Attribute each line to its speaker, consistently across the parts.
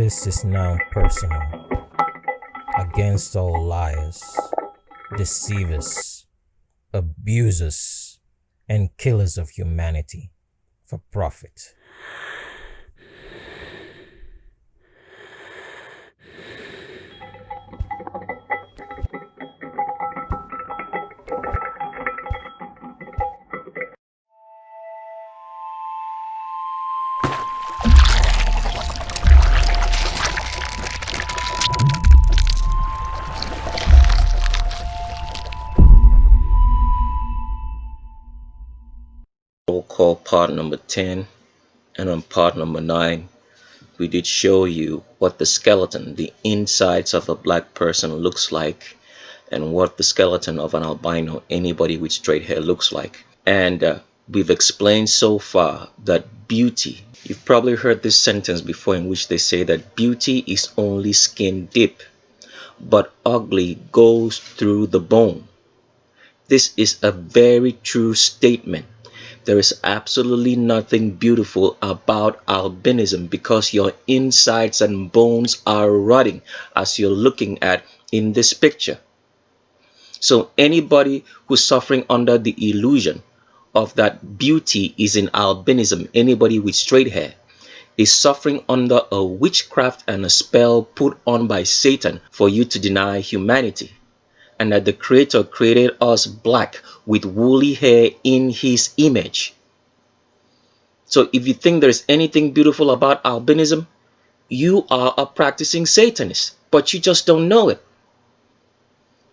Speaker 1: This is now personal against all liars, deceivers, abusers, and killers of humanity for profit.
Speaker 2: Roll call part number 10, and on part number 9 we did show you what the skeleton, the insides of a black person looks like, and what the skeleton of an albino, anybody with straight hair, looks like. And we've explained so far that beauty, you've probably heard this sentence before in which they say that beauty is only skin deep, but ugly goes through the bone. This is a very true statement. There is absolutely nothing beautiful about albinism because your insides and bones are rotting, as you're looking at in this picture. So anybody who's suffering under the illusion of that beauty is in albinism, anybody with straight hair, is suffering under a witchcraft and a spell put on by Satan for you to deny humanity, and that the Creator created us black with woolly hair in His image. So if you think there's anything beautiful about albinism, you are a practicing Satanist, but you just don't know it.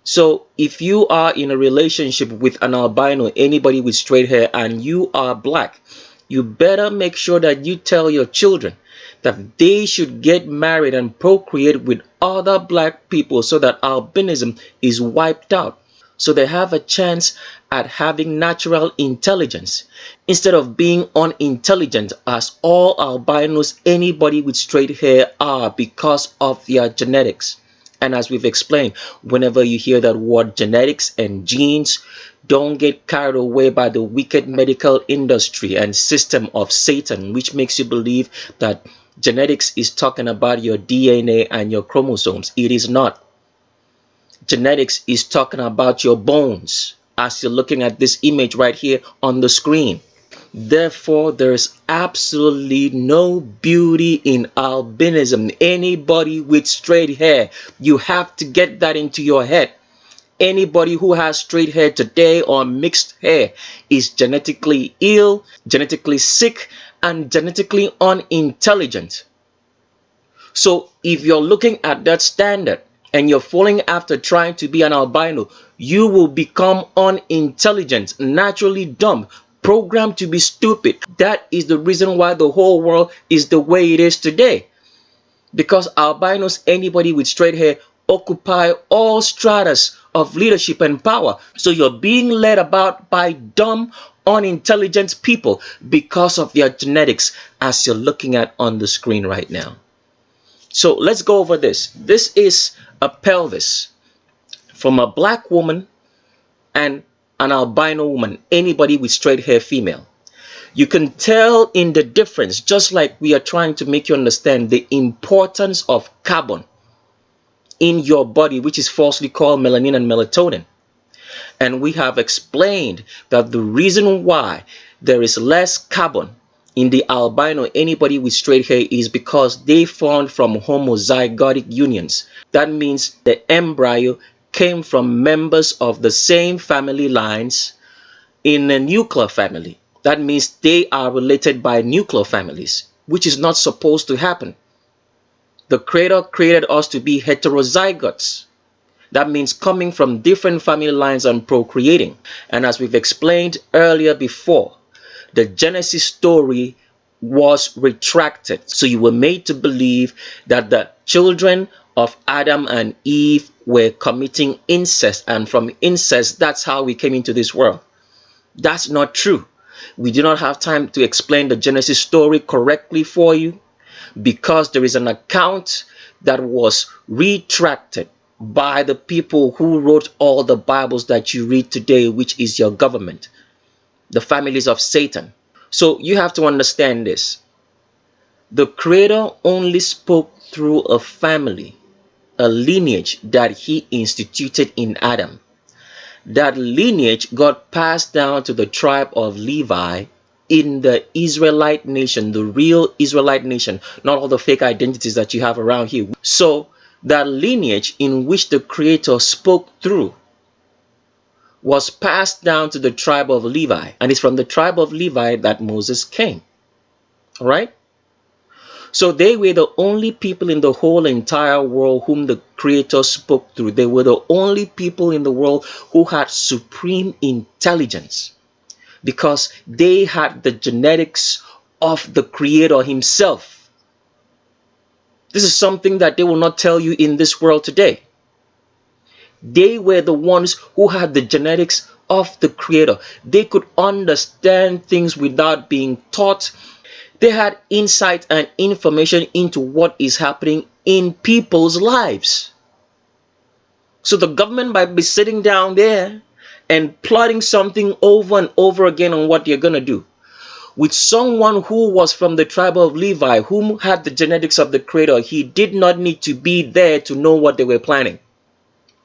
Speaker 2: So if you are in a relationship with an albino, anybody with straight hair, and you are black, you better make sure that you tell your children that they should get married and procreate with other black people so that albinism is wiped out, so they have a chance at having natural intelligence instead of being unintelligent as all albinos, anybody with straight hair, are because of their genetics. And as we've explained, whenever you hear that word genetics and genes, don't get carried away by the wicked medical industry and system of Satan, which makes you believe that genetics is talking about your DNA and your chromosomes. It is not. Genetics is talking about your bones, as you're looking at this image right here on the screen. Therefore, there is absolutely no beauty in albinism. Anybody with straight hair, you have to get that into your head. Anybody who has straight hair today or mixed hair is genetically ill, genetically sick, and genetically unintelligent. So if you're looking at that standard and you're falling after trying to be an albino, you will become unintelligent, naturally dumb, programmed to be stupid. That is the reason why the whole world is the way it is today. Because albinos, anybody with straight hair, occupy all stratas of leadership and power. So you're being led about by dumb, unintelligent people because of their genetics, as you're looking at on the screen right now. So let's go over this. This is a pelvis from a black woman and an albino woman, anybody with straight hair, female. You can tell in the difference, just like we are trying to make you understand the importance of carbon in your body, which is falsely called melanin and melatonin. And we have explained that the reason why there is less carbon in the albino, anybody with straight hair, is because they formed from homozygotic unions. That means the embryo came from members of the same family lines in a nuclear family. That means they are related by nuclear families, which is not supposed to happen. The Creator created us to be heterozygotes. That means coming from different family lines and procreating. And as we've explained earlier before, the Genesis story was retracted. So you were made to believe that the children of Adam and Eve were committing incest, and from incest, that's how we came into this world. That's not true. We do not have time to explain the Genesis story correctly for you, because there is an account that was retracted by the people who wrote all the Bibles that you read today, which is your government, the families of Satan. So you have to understand this. The Creator only spoke through a family, a lineage that he instituted in Adam. That lineage got passed down to the tribe of Levi in the Israelite nation, the real Israelite nation, not all the fake identities that you have around here. So that lineage in which the Creator spoke through was passed down to the tribe of Levi, and it's from the tribe of Levi that Moses came. All right? So they were the only people in the whole entire world whom the Creator spoke through. They were the only people in the world who had supreme intelligence, because they had the genetics of the Creator himself. This is something that they will not tell you in this world today. They were the ones who had the genetics of the Creator. They could understand things without being taught. They had insight and information into what is happening in people's lives. So the government might be sitting down there and plotting something over and over again on what they're going to do, with someone who was from the tribe of Levi, whom had the genetics of the Creator. He did not need to be there to know what they were planning,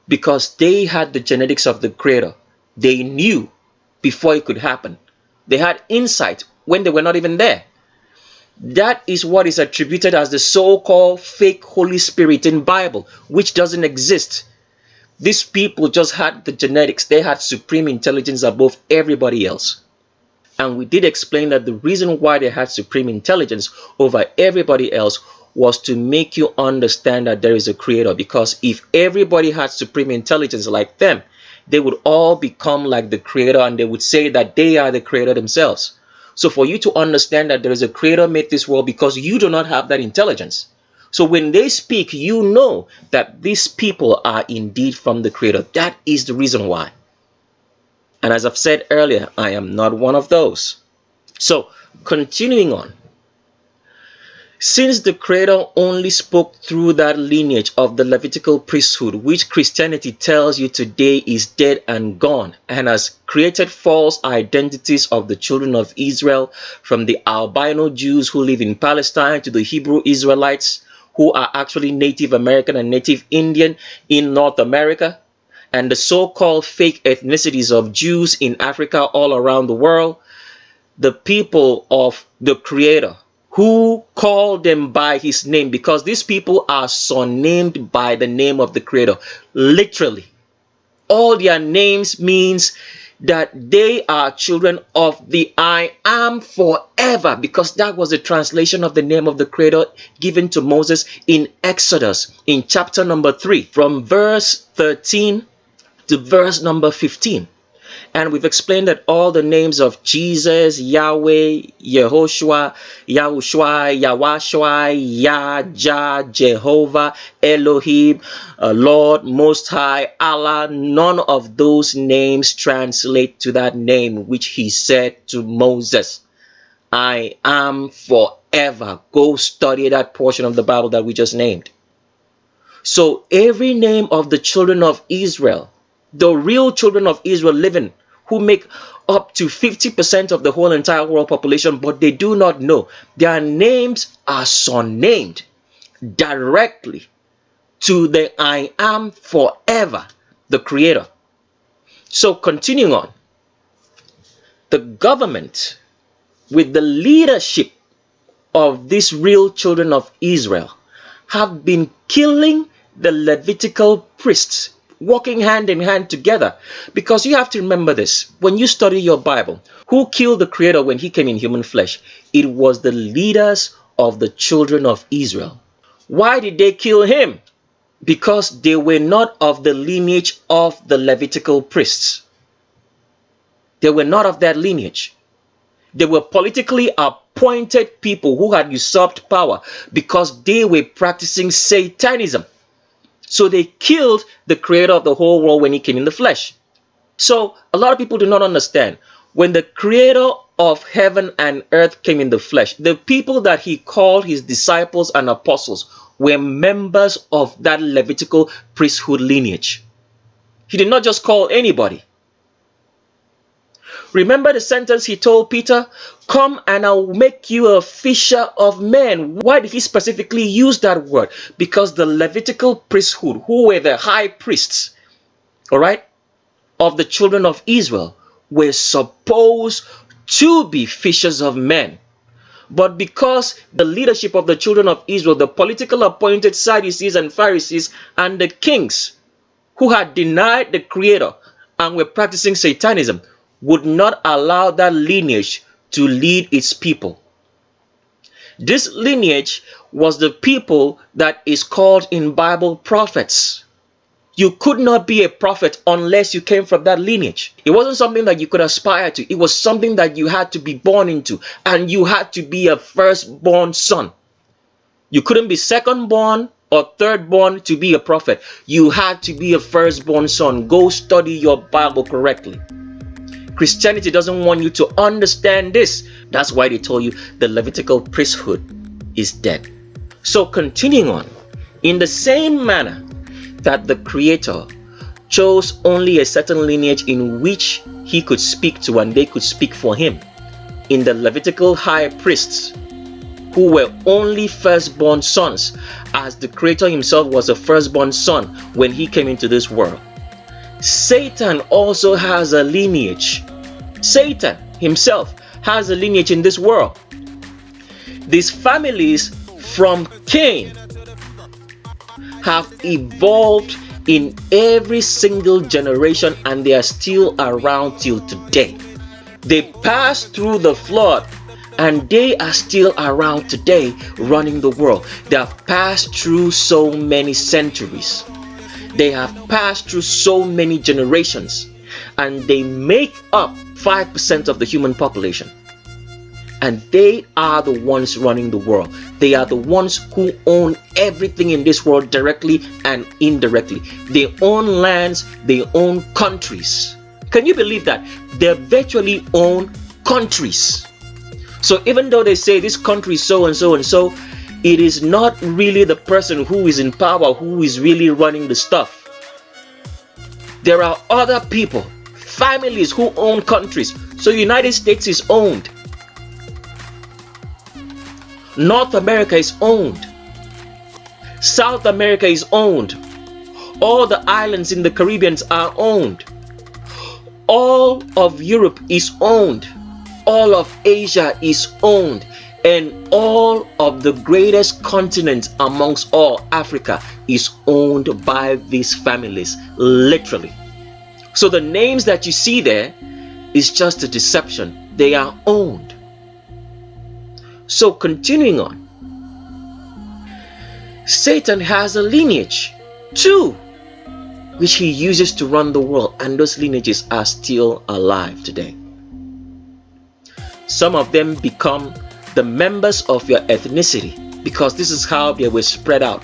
Speaker 2: because they had the genetics of the Creator. They knew before it could happen. They had insight when they were not even there. That is what is attributed as the so-called fake Holy Spirit in Bible, which doesn't exist. These people just had the genetics. They had supreme intelligence above everybody else. And we did explain that the reason why they had supreme intelligence over everybody else was to make you understand that there is a Creator. Because if everybody had supreme intelligence like them, they would all become like the Creator, and they would say that they are the Creator themselves. So for you to understand that there is a Creator made this world, because you do not have that intelligence. So when they speak, you know that these people are indeed from the Creator. That is the reason why. And as I've said earlier, I am not one of those. So continuing on. Since the Creator only spoke through that lineage of the Levitical priesthood, which Christianity tells you today is dead and gone, and has created false identities of the children of Israel, from the albino Jews who live in Palestine to the Hebrew Israelites who are actually Native American and Native Indian in North America, and the so-called fake ethnicities of Jews in Africa all around the world, the people of the Creator, who call them by his name, because these people are surnamed by the name of the Creator. Literally, all their names means that they are children of the I Am forever, because that was the translation of the name of the Creator given to Moses in Exodus in chapter number 3, from verse 13 to verse number 15. And we've explained that all the names of Jesus, Yahweh, Yehoshua, Yahushua, Yawashua, Yah, Jah, Jehovah, Elohim, Lord, Most High, Allah, none of those names translate to that name which he said to Moses, I am forever. Go study that portion of the Bible that we just named. So every name of the children of Israel, the real children of Israel living, who make up to 50% of the whole entire world population, but they do not know, their names are surnamed directly to the I Am forever, the Creator. So continuing on, the government, with the leadership of these real children of Israel, have been killing the Levitical priests, walking hand in hand together. Because you have to remember this, when you study your Bible, who killed the Creator when he came in human flesh? It was the leaders of the children of Israel. Why did they kill him? Because they were not of the lineage of the Levitical priests. They were not of that lineage. They were politically appointed people who had usurped power because they were practicing Satanism. So they killed the Creator of the whole world when he came in the flesh. So a lot of people do not understand. When the Creator of heaven and earth came in the flesh, the people that he called his disciples and apostles were members of that Levitical priesthood lineage. He did not just call anybody. Remember the sentence he told Peter? Come and I'll make you a fisher of men. Why did he specifically use that word? Because the Levitical priesthood, who were the high priests, all right, of the children of Israel, were supposed to be fishers of men. But because the leadership of the children of Israel, the political appointed Sadducees and Pharisees and the kings who had denied the Creator and were practicing Satanism, would not allow that lineage to lead its people. This lineage was the people that is called in Bible prophets. You could not be a prophet unless you came from that lineage. It wasn't something that you could aspire to. It was something that you had to be born into, and you had to be a firstborn son. You couldn't be second-born or third-born to be a prophet. You had to be a firstborn son. Go study your Bible correctly. Christianity doesn't want you to understand this. That's why they told you the Levitical priesthood is dead. So continuing on, in the same manner that the Creator chose only a certain lineage in which he could speak to and they could speak for him, in the Levitical high priests, who were only firstborn sons, as the Creator himself was a firstborn son when he came into this world, Satan also has a lineage. Satan himself has a lineage in this world. These families from Cain have evolved in every single generation, and they are still around till today. They passed through the flood and they are still around today running the world. They have passed through so many centuries. They have passed through so many generations, and they make up 5% of the human population. And they are the ones running the world. They are the ones who own everything in this world, directly and indirectly. They own lands, they own countries. Can you believe that? They virtually own countries. So even though they say this country is so and so and so, it is not really the person who is in power who is really running the stuff. There are other people, families who own countries. So United States is owned. North America is owned. South America is owned. All the islands in the Caribbean are owned. All of Europe is owned. All of Asia is owned. And all of the greatest continent amongst all, Africa, is owned by these families, literally. So the names that you see there is just a deception. They are owned. So continuing on, Satan has a lineage too, which he uses to run the world, and those lineages are still alive today. Some of them become the members of your ethnicity, because this is how they were spread out.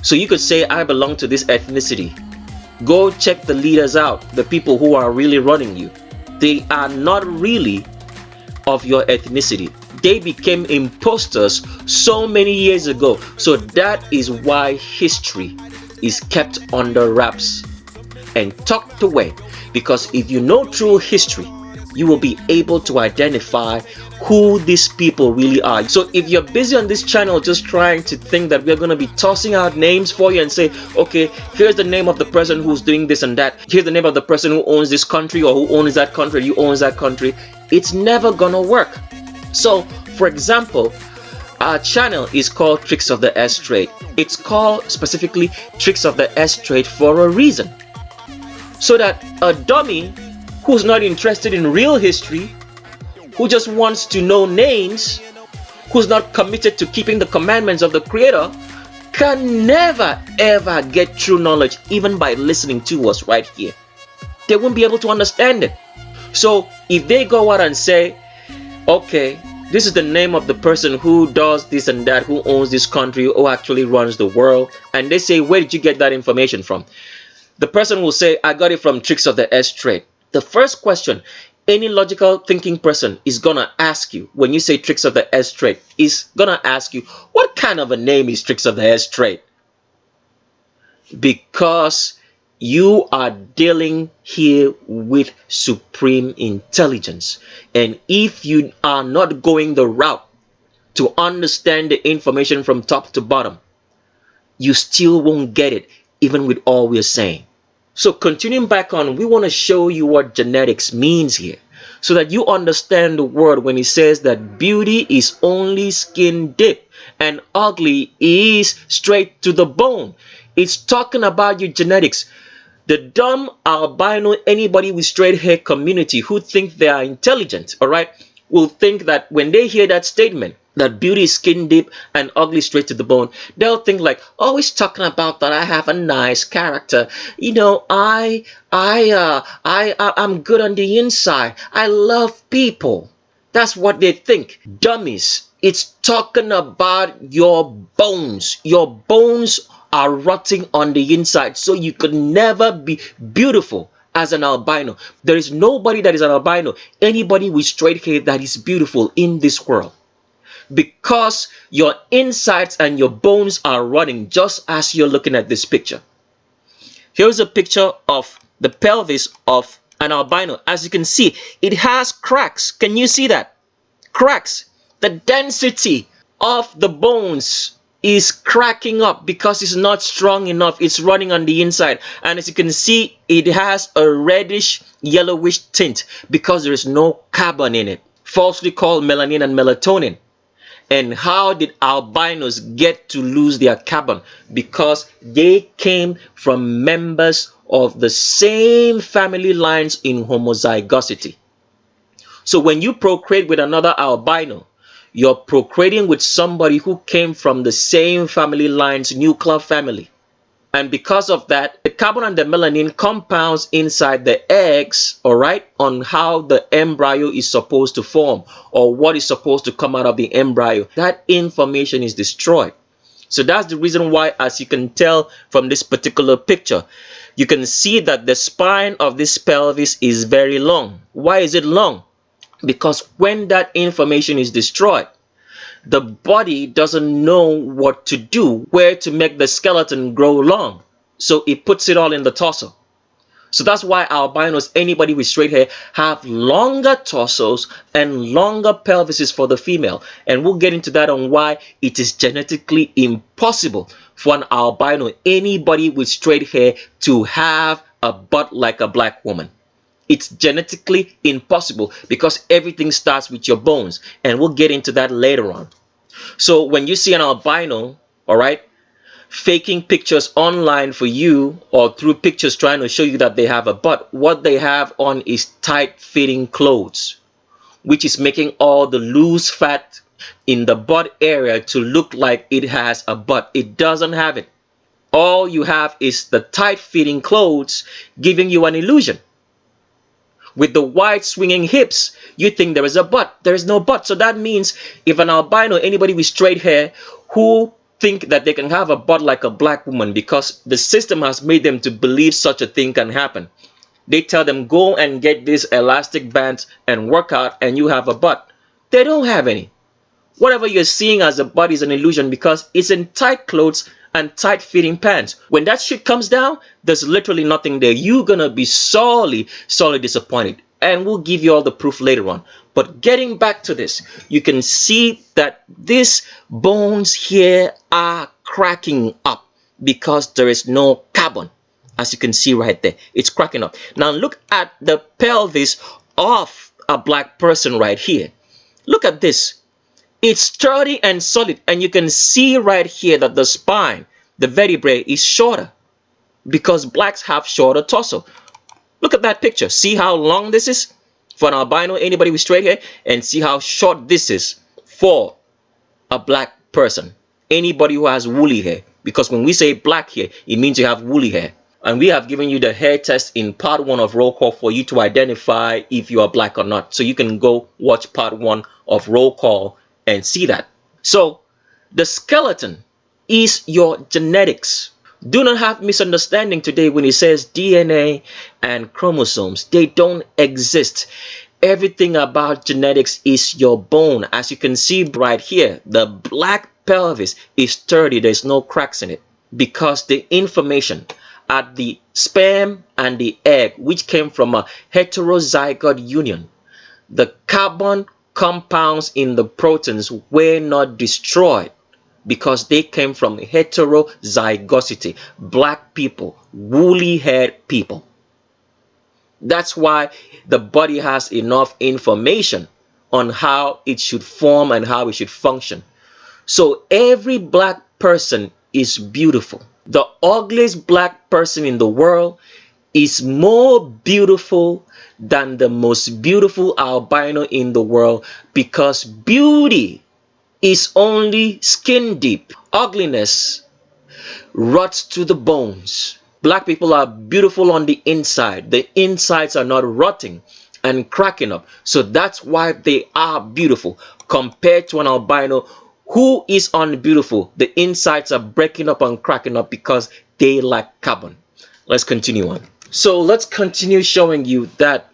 Speaker 2: So you could say, I belong to this ethnicity. Go check the leaders out, the people who are really running you. They are not really of your ethnicity. They became imposters so many years ago. So that is why history is kept under wraps and tucked away. Because if you know true history, you will be able to identify who these people really are. So if you're busy on this channel just trying to think that we're going to be tossing out names for you and say, okay, here's the name of the person who's doing this and that, here's the name of the person who owns this country or who owns that country, you owns that country, it's never gonna work. So for example, our channel is called Tricks of the S Trade. It's called specifically Tricks of the S Trade for a reason, so that a dummy who's not interested in real history, who just wants to know names, who's not committed to keeping the commandments of the Creator, can never ever get true knowledge even by listening to us right here. They won't be able to understand it. So if they go out and say, okay, this is the name of the person who does this and that, who owns this country, who actually runs the world, and they say, where did you get that information from? The person will say, I got it from Tricks of the S Trade. The first question any logical thinking person is gonna ask you when you say Tricks of the S Trade is gonna ask you, what kind of a name is Tricks of the S Trade? Because You are dealing here with supreme intelligence. And if you are not going the route to understand the information from top to bottom, you still won't get it, even with all we're saying. So continuing back on, we want to show you what genetics means here, so that you understand the word when it says that beauty is only skin deep and ugly is straight to the bone. It's talking about your genetics. The dumb albino, anybody with straight hair community who think they are intelligent, all right, will think that when they hear that statement, that beauty is skin deep and ugly straight to the bone, they'll think like, oh, he's talking about that I have a nice character. You know, I'm good on the inside. I love people. That's what they think. Dummies. It's talking about your bones. Your bones are rotting on the inside, so you could never be beautiful as an albino. There is nobody that is an albino, anybody with straight hair that is beautiful in this world, because your insides and your bones are rotting, just as you're looking at this picture. Here's a picture of the pelvis of an albino. As you can see, it has cracks. Can you see that? Cracks. The density of the bones is cracking up because it's not strong enough. It's running on the inside, and as you can see, it has a reddish yellowish tint because there is no carbon in it, falsely called melanin and melatonin. And how did albinos get to lose their carbon? Because they came from members of the same family lines in homozygosity. So when you procreate with another albino, you're procreating with somebody who came from the same family lines, nuclear family. And because of that, the carbon and the melanin compounds inside the eggs, all right, on how the embryo is supposed to form or what is supposed to come out of the embryo. That information is destroyed. So that's the reason why, as you can tell from this particular picture, you can see that the spine of this pelvis is very long. Why is it long? Because when that information is destroyed, the body doesn't know what to do, where to make the skeleton grow long. So it puts it all in the torso. So that's why albinos, anybody with straight hair, have longer torsos and longer pelvises for the female. And we'll get into that on why it is genetically impossible for an albino, anybody with straight hair, to have a butt like a black woman. It's genetically impossible because everything starts with your bones, and we'll get into that later on. So when you see an albino, all right, faking pictures online for you or through pictures trying to show you that they have a butt, what they have on is tight-fitting clothes, which is making all the loose fat in the butt area to look like it has a butt. It doesn't have it. All you have is the tight-fitting clothes giving you an illusion. With the wide swinging hips, you think there is a butt. There is no butt. So that means if an albino, anybody with straight hair, who think that they can have a butt like a black woman because the system has made them to believe such a thing can happen, they tell them, go and get these elastic bands and work out and you have a butt. They don't have any. Whatever you're seeing as a butt is an illusion because it's in tight clothes and tight-fitting pants. When that shit comes down, there's literally nothing there. You're gonna be sorely disappointed, and we'll give you all the proof later on. But getting back to this, you can see that these bones here are cracking up because there is no carbon. As you can see right there, it's cracking up. Now look at the pelvis of a black person right here. Look at this. It's sturdy and solid, and you can see right here that the spine, the vertebrae, is shorter because blacks have shorter torso. Look at that picture. See how long this is for an albino, anybody with straight hair, and see how short this is for a black person, anybody who has woolly hair. Because when we say black hair, it means you have woolly hair. And we have given you the hair test in part 1 of roll call for you to identify if you are black or not. So you can go watch part 1 of roll call and see that. So the skeleton is your genetics. Do not have misunderstanding today when it says DNA and chromosomes. They don't exist. Everything about genetics is your bone. As you can see right here, the black pelvis is sturdy. There's no cracks in it because the information at the sperm and the egg, which came from a heterozygote union, the carbon compounds in the proteins were not destroyed because they came from heterozygosity, black people, woolly-haired people. That's why the body has enough information on how it should form and how it should function. So every black person is beautiful. The ugliest black person in the world is more beautiful than the most beautiful albino in the world, because beauty is only skin deep. Ugliness rots to the bones. Black people are beautiful on the inside. The insides are not rotting and cracking up. So that's why they are beautiful compared to an albino who is unbeautiful. The insides are breaking up and cracking up because they lack carbon. Let's continue on. So let's continue showing you that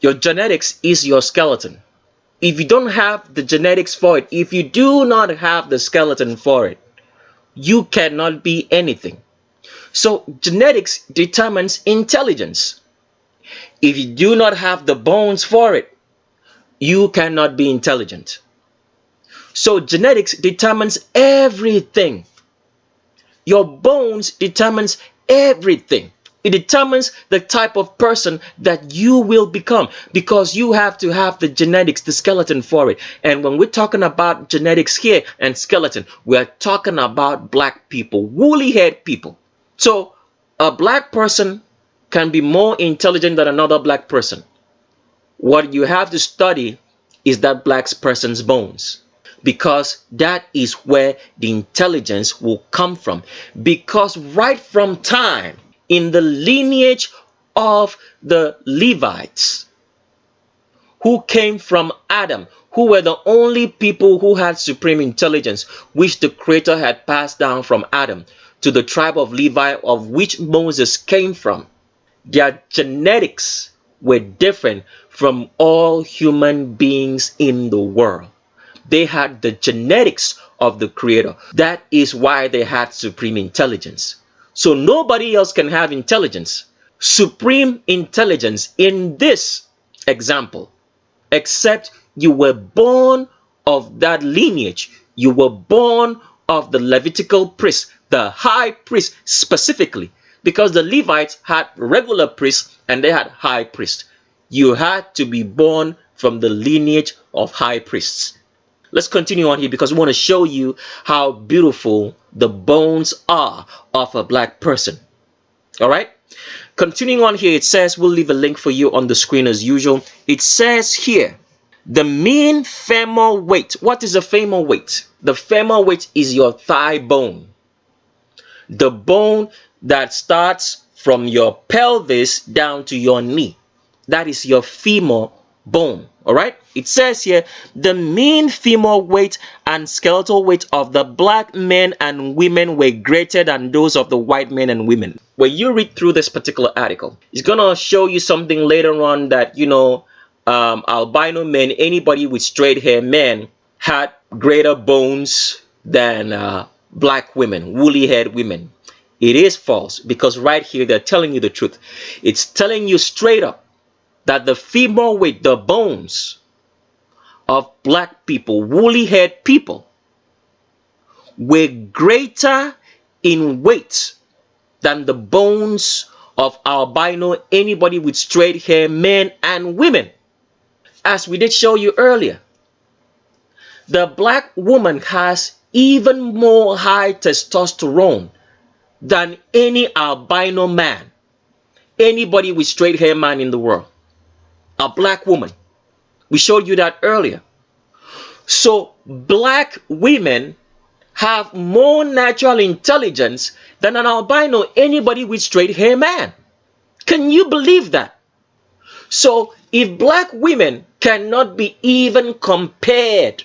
Speaker 2: your genetics is your skeleton. If you don't have the genetics for it, if you do not have the skeleton for it, you cannot be anything. So genetics determines intelligence. If you do not have the bones for it, you cannot be intelligent. So genetics determines everything. Your bones determines everything. It determines the type of person that you will become, because you have to have the genetics, the skeleton for it. And when we're talking about genetics here and skeleton, we're talking about black people, woolly-haired people. So a black person can be more intelligent than another black person. What you have to study is that black person's bones, because that is where the intelligence will come from. Because right from time, in the lineage of the Levites, who came from Adam, who were the only people who had supreme intelligence, which the Creator had passed down from Adam to the tribe of Levi, of which Moses came from, their genetics were different from all human beings in the world. They had the genetics of the Creator. That is why they had supreme intelligence. So nobody else can have intelligence, supreme intelligence in this example, except you were born of that lineage. You were born of the Levitical priest, the high priest specifically, because the Levites had regular priests and they had high priests. You had to be born from the lineage of high priests. Let's continue on here, because we want to show you how beautiful the bones are of a black person. All right. Continuing on here, it says, we'll leave a link for you on the screen as usual. It says here, the mean femur weight. What is a femur weight? The femur weight is your thigh bone. The bone that starts from your pelvis down to your knee. That is your femur bone. All right. It says here, the mean femur weight and skeletal weight of the black men and women were greater than those of the white men and women. When you read through this particular article, it's gonna show you something later on that, you know, albino men, anybody with straight hair men, had greater bones than black women, woolly-haired women. It is false, because right here they're telling you the truth. It's telling you straight up that the femur weight, the bones of black people, woolly-haired people, were greater in weight than the bones of albino, anybody with straight hair, men and women. As we did show you earlier, the black woman has even more high testosterone than any albino man, anybody with straight hair man in the world. A black woman. We showed you that earlier. So black women have more natural intelligence than an albino, anybody with straight hair man. Can you believe that? So if black women cannot be even compared,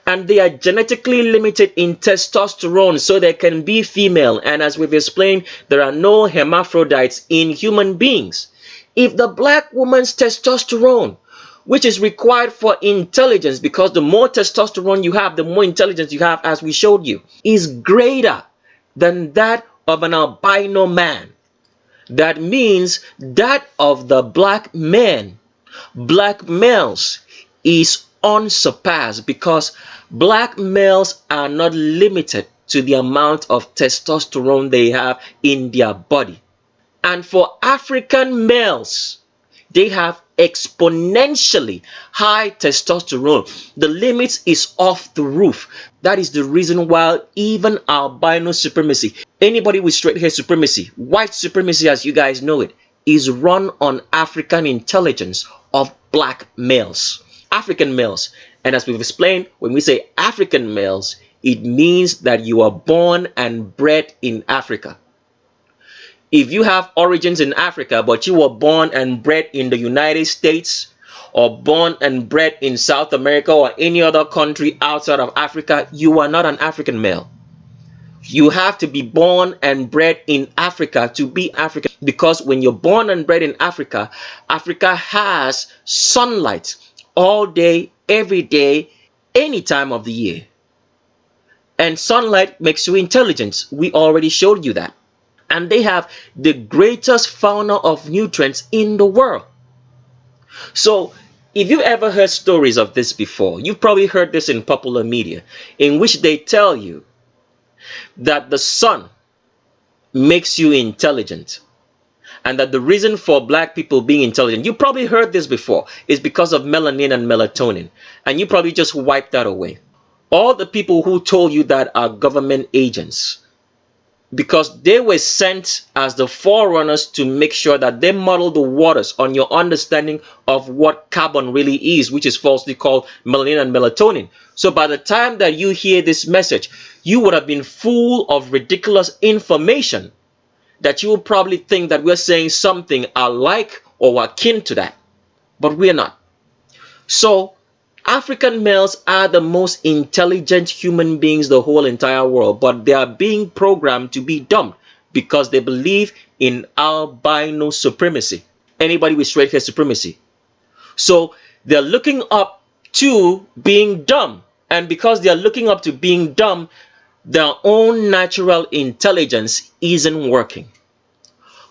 Speaker 2: and they are genetically limited in testosterone, so they can be female, and as we've explained, there are no hermaphrodites in human beings. If the black woman's testosterone, which is required for intelligence, because the more testosterone you have, the more intelligence you have, as we showed you, is greater than that of an albino man, That means that of the black men, black males, is unsurpassed, because black males are not limited to the amount of testosterone they have in their body. And for African males, they have exponentially high testosterone. The limit is off the roof. That is the reason why even albino supremacy, anybody with straight hair supremacy, white supremacy as you guys know it, is run on African intelligence of black males, African males. And as we've explained, when we say African males, it means that you are born and bred in Africa. If you have origins in Africa, but you were born and bred in the United States, or born and bred in South America or any other country outside of Africa, you are not an African male. You have to be born and bred in Africa to be African, because when you're born and bred in Africa, Africa has sunlight all day, every day, any time of the year. And sunlight makes you intelligent. We already showed you that. And they have the greatest fauna of nutrients in the world. So if you ever heard stories of this before, you've probably heard this in popular media, in which they tell you that the sun makes you intelligent, and that the reason for black people being intelligent, you probably heard this before, is because of melanin and melatonin, and you probably just wiped that away. All the people who told you that are government agents, because they were sent as the forerunners to make sure that they muddle the waters on your understanding of what carbon really is, which is falsely called melanin and melatonin. So by the time that you hear this message, you would have been full of ridiculous information that you will probably think that we're saying something alike or akin to that, but we're not. So African males are the most intelligent human beings the whole entire world, but they are being programmed to be dumb because they believe in albino supremacy, anybody with straight hair supremacy. So they're looking up to being dumb, and because they're looking up to being dumb, their own natural intelligence isn't working.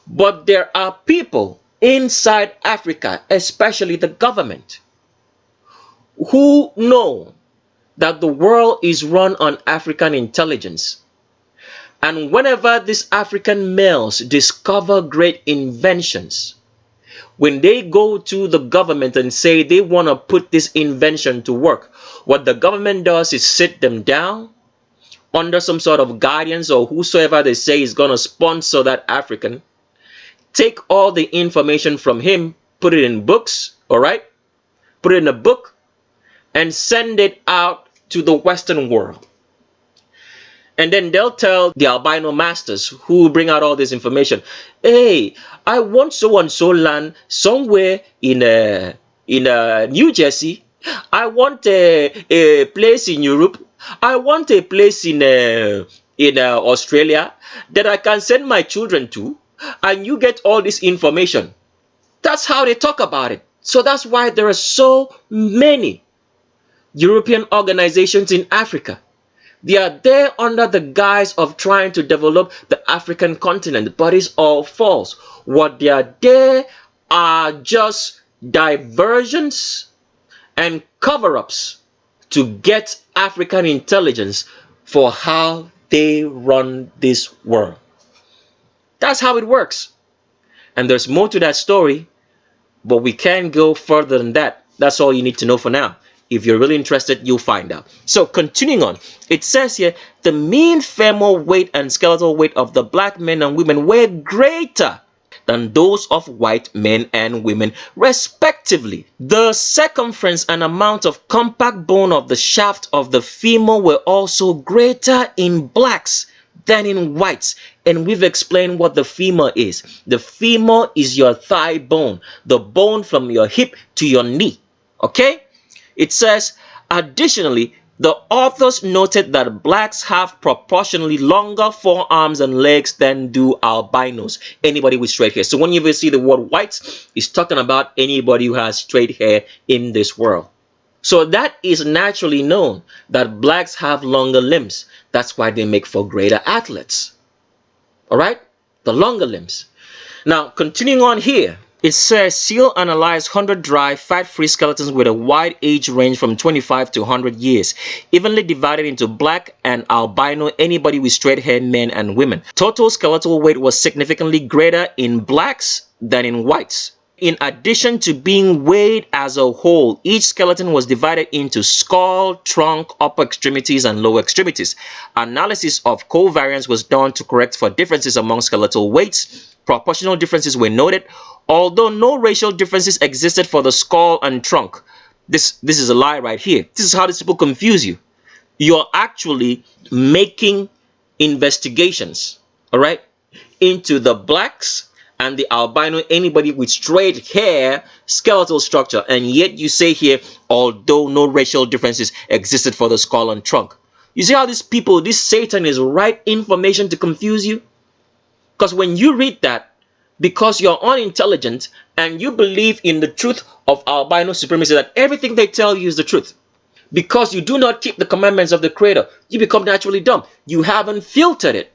Speaker 2: But there are people inside Africa, especially the government, who know that the world is run on African intelligence. And whenever these African males discover great inventions, when they go to the government and say they want to put this invention to work, what the government does is sit them down under some sort of guidance or whosoever they say is going to sponsor that African, take all the information from him, put it in books, all right? Put it in a book, and send it out to the Western world. And then they'll tell the albino masters who bring out all this information, hey, I want so and so land somewhere in New Jersey. I want a place in Europe. I want a place in Australia that I can send my children to, and you get all this information. That's how they talk about it. So that's why there are so many European organizations in Africa. They are there under the guise of trying to develop the African continent, but it's all false. What they are there are just diversions and cover-ups to get African intelligence for how they run this world. That's how it works. And there's more to that story, but we can't go further than that. That's all you need to know for now. If you're really interested, you'll find out. So continuing on, it says here, the mean femoral weight and skeletal weight of the black men and women were greater than those of white men and women, respectively. The circumference and amount of compact bone of the shaft of the femur were also greater in blacks than in whites. And we've explained what the femur is. The femur is your thigh bone, the bone from your hip to your knee. Okay? It says, additionally, the authors noted that blacks have proportionally longer forearms and legs than do albinos, anybody with straight hair. So when you ever see the word whites, it's talking about anybody who has straight hair in this world. So that is naturally known that blacks have longer limbs. That's why they make for greater athletes. All right? The longer limbs. Now, continuing on here, it says Seal analyzed 100 dry, fat-free skeletons with a wide age range from 25 to 100 years, evenly divided into black and albino, anybody with straight hair, men and women. Total skeletal weight was significantly greater in blacks than in whites. In addition to being weighed as a whole, each skeleton was divided into skull, trunk, upper extremities, and lower extremities. Analysis of covariance was done to correct for differences among skeletal weights. Proportional differences were noted, although no racial differences existed for the skull and trunk. This is a lie right here. This is how these people confuse you. You're actually making investigations, all right, into the blacks and the albino, anybody with straight hair, skeletal structure, and yet you say here, although no racial differences existed for the skull and trunk. You see how these people, this Satan is right information to confuse you? Because when you read that, because you're unintelligent and you believe in the truth of albino supremacy, that everything they tell you is the truth, because you do not keep the commandments of the Creator, you become naturally dumb. You haven't filtered it.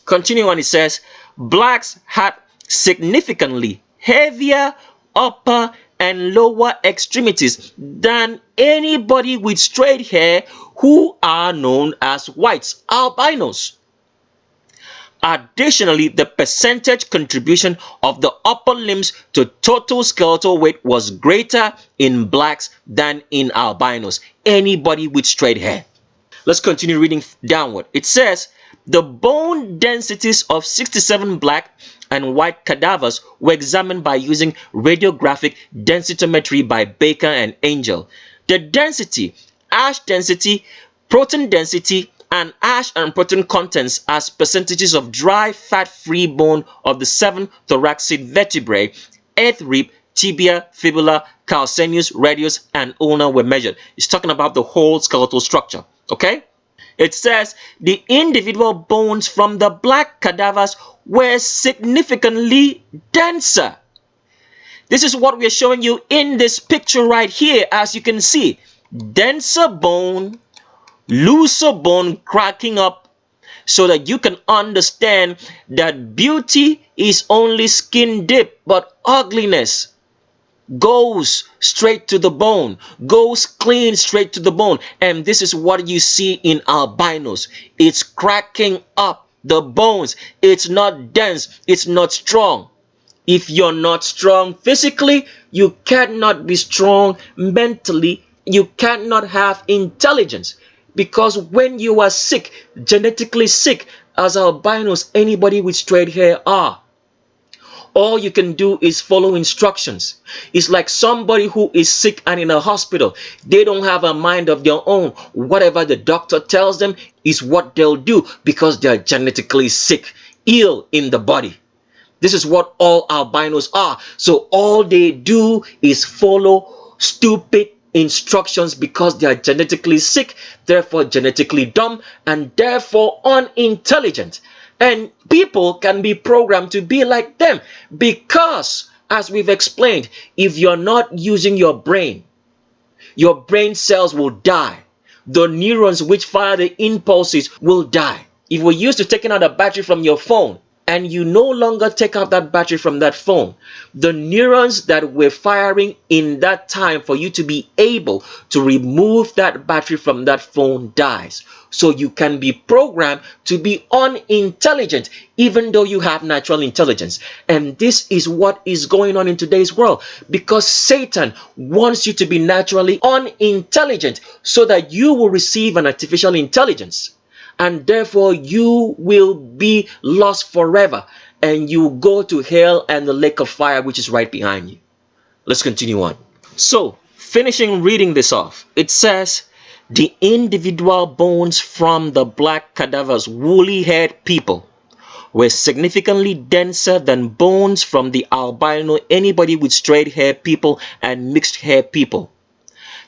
Speaker 2: Continuing on, it says, blacks had significantly heavier upper and lower extremities than anybody with straight hair, who are known as whites, albinos. Additionally, the percentage contribution of the upper limbs to total skeletal weight was greater in blacks than in albinos, anybody with straight hair. Let's continue reading downward. It says, the bone densities of 67 black and white cadavers were examined by using radiographic densitometry by Baker and Angel. The density, ash density, protein density, and ash and protein contents as percentages of dry, fat-free bone of the 7 thoracic vertebrae, earth rib, tibia, fibula, calcaneus, radius, and ulna were measured. It's talking about the whole skeletal structure, okay? It says the individual bones from the black cadavers were significantly denser. This is what we are showing you in this picture right here. As you can see, denser bone, looser bone cracking up, so that you can understand that beauty is only skin deep, but ugliness goes straight to the bone, goes clean straight to the bone. And this is what you see in albinos. It's cracking up the bones. It's not dense, it's not strong. If you're not strong physically, you cannot be strong mentally. You cannot have intelligence, because when you are sick, genetically sick, as albinos, anybody with straight hair are, all you can do is follow instructions. It's like somebody who is sick and in a hospital. They don't have a mind of their own. Whatever the doctor tells them is what they'll do, because they're genetically sick, ill in the body. This is what all albinos are. So all they do is follow stupid instructions, because they are genetically sick, therefore genetically dumb, and therefore unintelligent. And people can be programmed to be like them, because, as we've explained, if you're not using your brain cells will die. The neurons which fire the impulses will die. If we're used to taking out a battery from your phone, and you no longer take out that battery from that phone, the neurons that were firing in that time for you to be able to remove that battery from that phone dies. So you can be programmed to be unintelligent, even though you have natural intelligence. And this is what is going on in today's world, because Satan wants you to be naturally unintelligent so that you will receive an artificial intelligence. And therefore you will be lost forever, and you go to hell and the lake of fire, which is right behind you. Let's continue on. So, finishing reading this off, it says the individual bones from the black cadavers, woolly-haired people, were significantly denser than bones from the albino, anybody with straight hair people, and mixed hair people.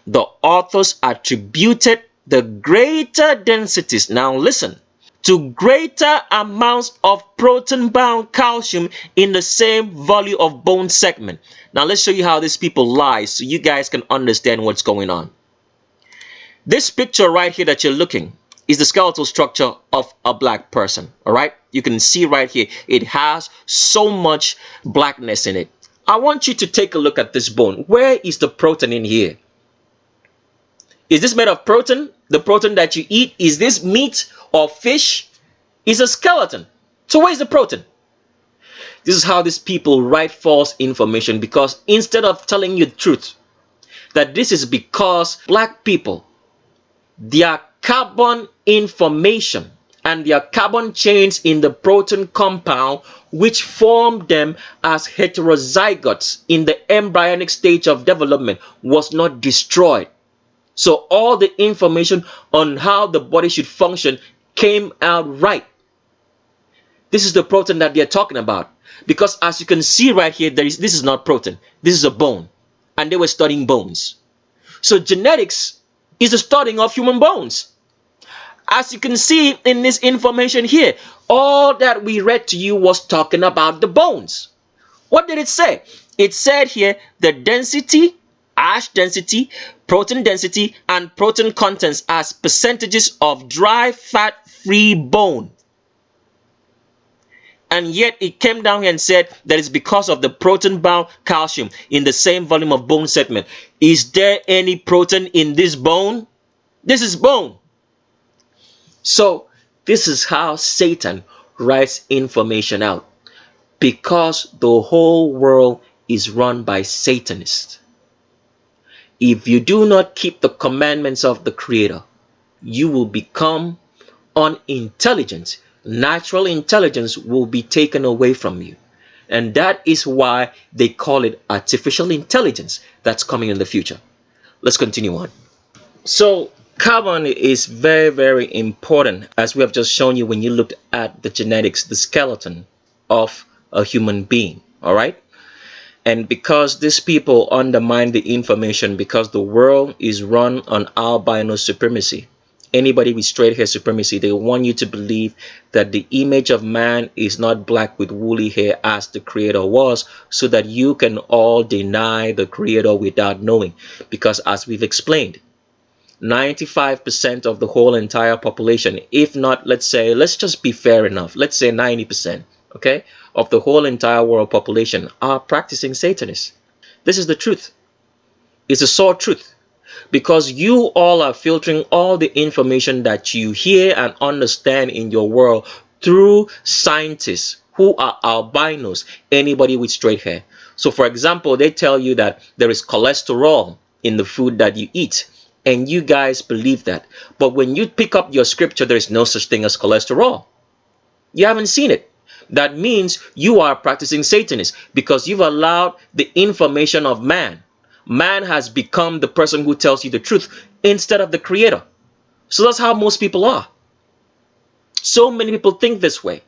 Speaker 2: The authors attributed the greater densities, now listen, to greater amounts of protein-bound calcium in the same volume of bone segment. Now let's show you how these people lie, so you guys can understand what's going on. This picture right here that you're looking is the skeletal structure of a black person. All right, you can see right here, it has so much blackness in it. I want you to take a look at this bone. Where is the protein in here? Is this made of protein? The protein that you eat, is this meat or fish? Is a skeleton. So where's the protein? This is how these people write false information, because instead of telling you the truth, that this is because black people, their carbon information and their carbon chains in the protein compound, which formed them as heterozygotes in the embryonic stage of development, was not destroyed. So all the information on how the body should function came out right. This is the protein that they're talking about. Because as you can see right here, this is not protein. This is a bone. And they were studying bones. So genetics is the studying of human bones. As you can see in this information here, all that we read to you was talking about the bones. What did it say? It said here the density, ash density, protein density, and protein contents as percentages of dry fat-free bone. And yet it came down here and said that it's because of the protein-bound calcium in the same volume of bone segment. Is there any protein in this bone? This is bone. So this is how Satan writes information out, because the whole world is run by Satanists. If you do not keep the commandments of the Creator, you will become unintelligent. Natural intelligence will be taken away from you. And that is why they call it artificial intelligence that's coming in the future. Let's continue on. So carbon is very, very important, as we have just shown you when you looked at the genetics, the skeleton of a human being. All right. And because these people undermine the information, because the world is run on albino supremacy, anybody with straight hair supremacy, they want you to believe that the image of man is not black with woolly hair as the Creator was, so that you can all deny the Creator without knowing. Because as we've explained, 95% of the whole entire population, if not, let's just be fair enough, let's say 90%, okay, of the whole entire world population are practicing Satanists. This is the truth. It's a sore truth. Because you all are filtering all the information that you hear and understand in your world through scientists who are albinos, anybody with straight hair. So for example, they tell you that there is cholesterol in the food that you eat, and you guys believe that. But when you pick up your scripture, there is no such thing as cholesterol. You haven't seen it. That means you are practicing Satanist, because you've allowed the information of man. Man has become the person who tells you the truth instead of the Creator. So that's how most people are. So many people think this way.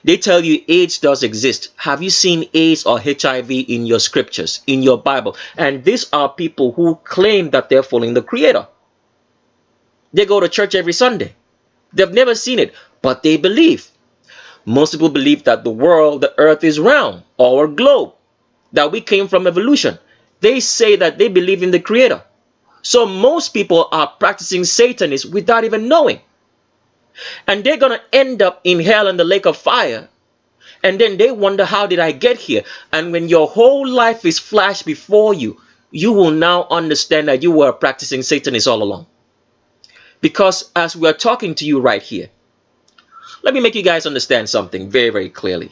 Speaker 2: They tell you AIDS does exist. Have you seen AIDS or HIV in your scriptures, in your Bible? And these are people who claim that they're following the Creator. They go to church every Sunday. They've never seen it, but they believe. Most people believe that the world, the earth is round, or a globe, that we came from evolution. They say that they believe in the Creator. So most people are practicing Satanism without even knowing. And they're going to end up in hell and the lake of fire. And then they wonder, how did I get here? And when your whole life is flashed before you, you will now understand that you were practicing Satanism all along. Because as we are talking to you right here, let me make you guys understand something very, very clearly.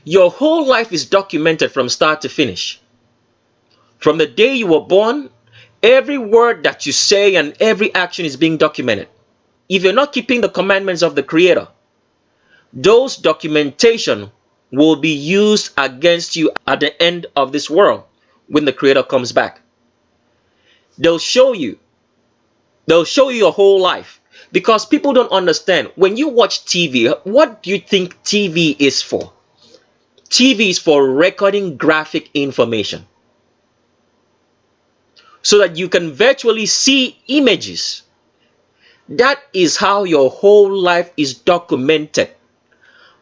Speaker 2: Your whole life is documented from start to finish. From the day you were born, every word that you say and every action is being documented. If you're not keeping the commandments of the Creator, those documentation will be used against you at the end of this world when the Creator comes back. They'll show you your whole life, because people don't understand. When you watch TV, what do you think TV is for? TV is for recording graphic information, so that you can virtually see images. That is how your whole life is documented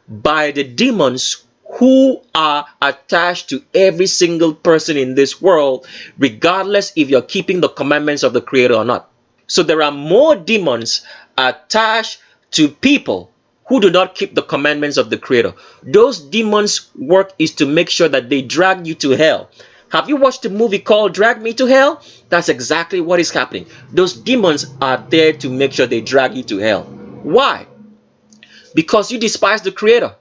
Speaker 2: by the demons who are attached to every single person in this world, regardless if you're keeping the commandments of the Creator or not. So there are more demons attached to people who do not keep the commandments of the Creator. Those demons' work is to make sure that they drag you to hell. Have you watched a movie called Drag Me to Hell? That's exactly what is happening. Those demons are there to make sure they drag you to hell. Why? Because you despise the Creator.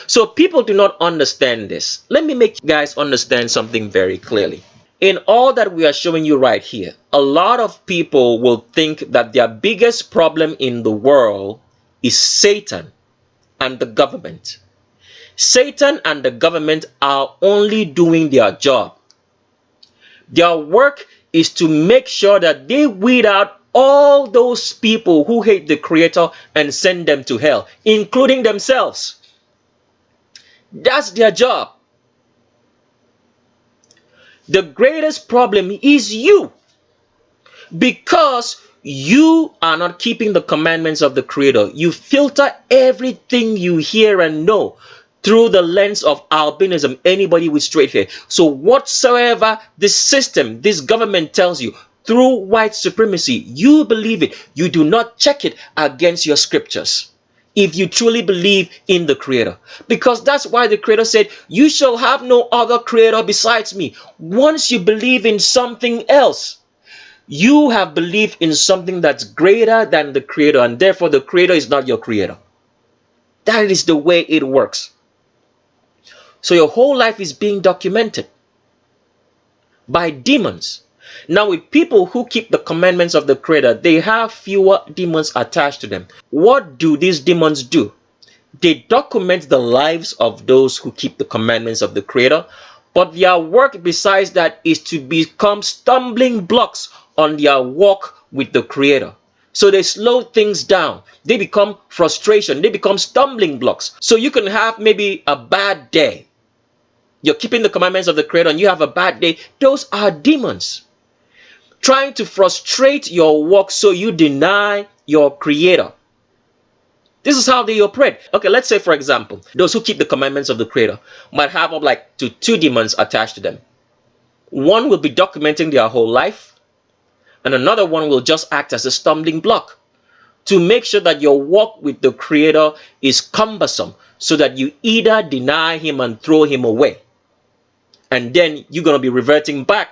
Speaker 2: So people do not understand this. Let me make you guys understand something very clearly. In all that we are showing you right here, a lot of people will think that their biggest problem in the world is Satan and the government. Satan and the government are only doing their job. Their work is to make sure that they weed out all those people who hate the Creator and send them to hell, including themselves. That's their job. The greatest problem is you, because you are not keeping the commandments of the Creator. You filter everything you hear and know through the lens of albinism, anybody with straight hair. So whatsoever this system, this government tells you through white supremacy, you believe it. You do not check it against your scriptures if you truly believe in the Creator. Because that's why the Creator said, you shall have no other Creator besides me. Once you believe in something else, you have believed in something that's greater than the Creator, and therefore the Creator is not your Creator. That is the way it works. So your whole life is being documented by demons. Now, with people who keep the commandments of the Creator, they have fewer demons attached to them. What do these demons do? They document the lives of those who keep the commandments of the Creator, but their work besides that is to become stumbling blocks on their walk with the Creator. So they slow things down. They become frustration. They become stumbling blocks. So you can have maybe a bad day. You're keeping the commandments of the Creator and you have a bad day. Those are demons trying to frustrate your walk so you deny your Creator. This is how they operate. Okay, let's say, for example, those who keep the commandments of the Creator might have up like two demons attached to them. One will be documenting their whole life, and another one will just act as a stumbling block to make sure that your walk with the Creator is cumbersome, so that you either deny Him and throw Him away, and then you're going to be reverting back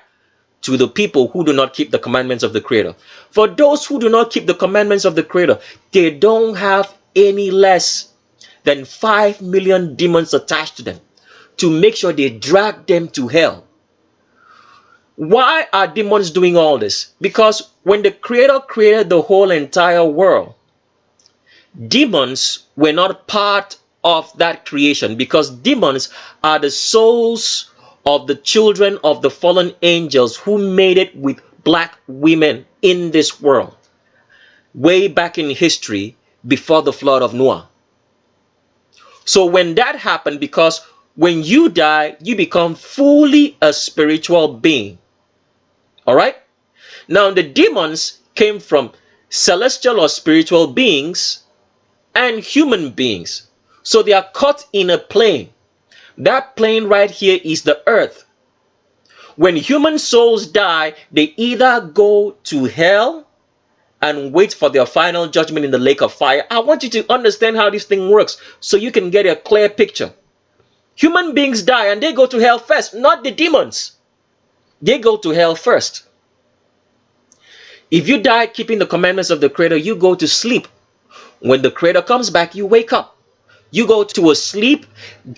Speaker 2: to the people who do not keep the commandments of the Creator. For those who do not keep the commandments of the Creator, they don't have any less than 5 million demons attached to them to make sure they drag them to hell. Why are demons doing all this? Because when the Creator created the whole entire world, demons were not part of that creation, because demons are the souls of the children of the fallen angels who made it with black women in this world way back in history before the flood of Noah. So when that happened, because when you die, you become fully a spiritual being. All right? Now the demons came from celestial or spiritual beings and human beings. So they are caught in a plane. That plane right here is the earth. When human souls die, they either go to hell and wait for their final judgment in the lake of fire. I want you to understand how this thing works so you can get a clear picture. Human beings die and they go to hell first, not the demons. They go to hell first. If you die keeping the commandments of the Creator, you go to sleep. When the Creator comes back, you wake up. You go to a sleep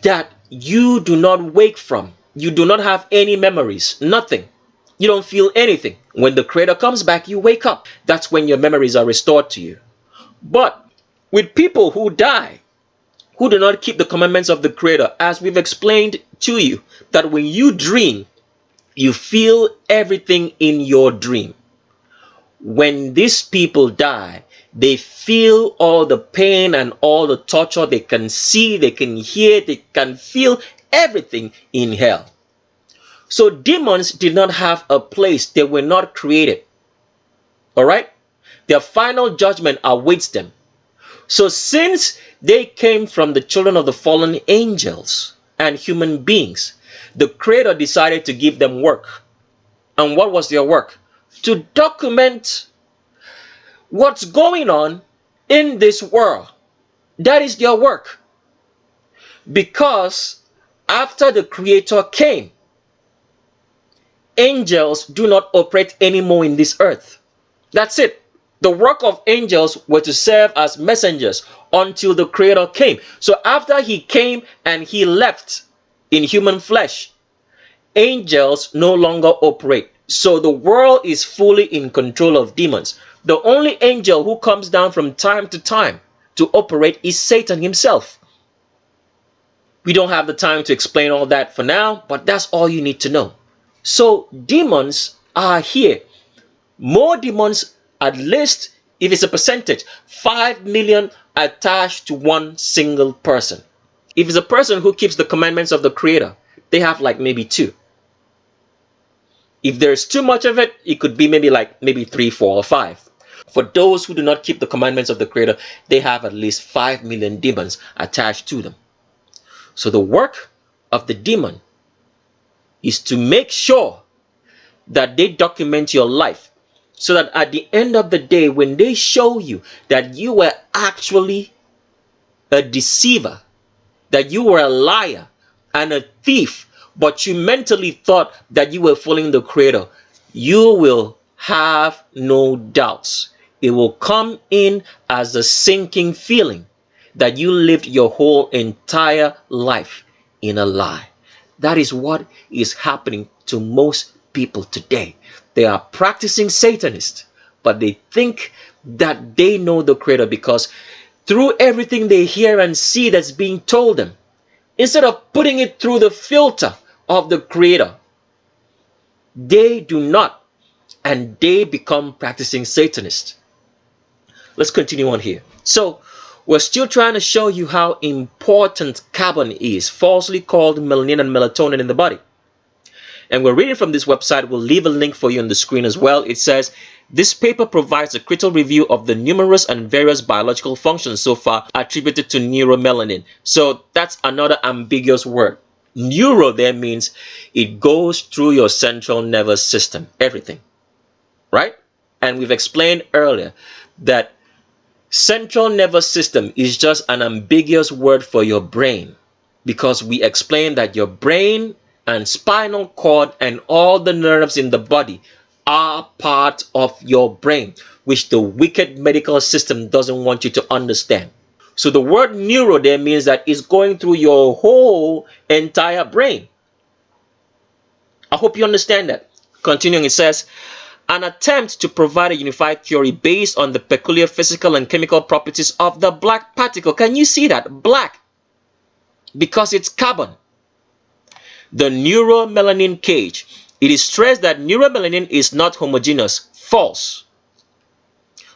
Speaker 2: that you do not wake from. You do not have any memories, nothing. You don't feel anything. When the Creator comes back, you wake up. That's when your memories are restored to you. But with people who die, who do not keep the commandments of the Creator, as we've explained to you, that when you dream, you feel everything in your dream. When these people die, they feel all the pain and all the torture. They can see, they can hear, they can feel everything in hell. So demons did not have a place. They were not created. All right? Their final judgment awaits them. So since they came from the children of the fallen angels and human beings, the Creator decided to give them work. And what was their work? to document what's going on in this world. That is their work. Because after the Creator came, angels do not operate anymore in this earth. That's it. The work of angels were to serve as messengers until the Creator came. So after he came and he left in human flesh, angels no longer operate. So the world is fully in control of demons. The only angel who comes down from time to time to operate is Satan himself. We don't have the time to explain all that for now, but that's all you need to know. So demons are here. More demons, at least if it's a percentage, 5 million attached to one single person. If it's a person who keeps the commandments of the Creator, they have like maybe 2. If there's too much of it, it could be maybe 3, 4, or 5. For those who do not keep the commandments of the Creator, they have at least 5 million demons attached to them. So the work of the demon is to make sure that they document your life, so that at the end of the day, when they show you that you were actually a deceiver, that you were a liar and a thief, but you mentally thought that you were following the Creator, you will have no doubts. It will come in as a sinking feeling that you lived your whole entire life in a lie. That is what is happening to most people today. They are practicing Satanists, but they think that they know the Creator because through everything they hear and see that's being told them, instead of putting it through the filter of the Creator, they do not, and they become practicing Satanists. Let's continue on here. So we're still trying to show you how important carbon is, falsely called melanin and melatonin in the body. And we're reading from this website. We'll leave a link for you on the screen as well. It says, this paper provides a critical review of the numerous and various biological functions so far attributed to neuromelanin. So that's another ambiguous word. Neuro there means it goes through your central nervous system, everything, right? And we've explained earlier that central nervous system is just an ambiguous word for your brain, because we explained that your brain and spinal cord and all the nerves in the body are part of your brain, which the wicked medical system doesn't want you to understand. So the word neuro there means that it's going through your whole entire brain. I hope you understand that. Continuing, it says, an attempt to provide a unified theory based on the peculiar physical and chemical properties of the black particle. Can you see that? Black. Because it's carbon. The neuromelanin cage. It is stressed that neuromelanin is not homogeneous. False.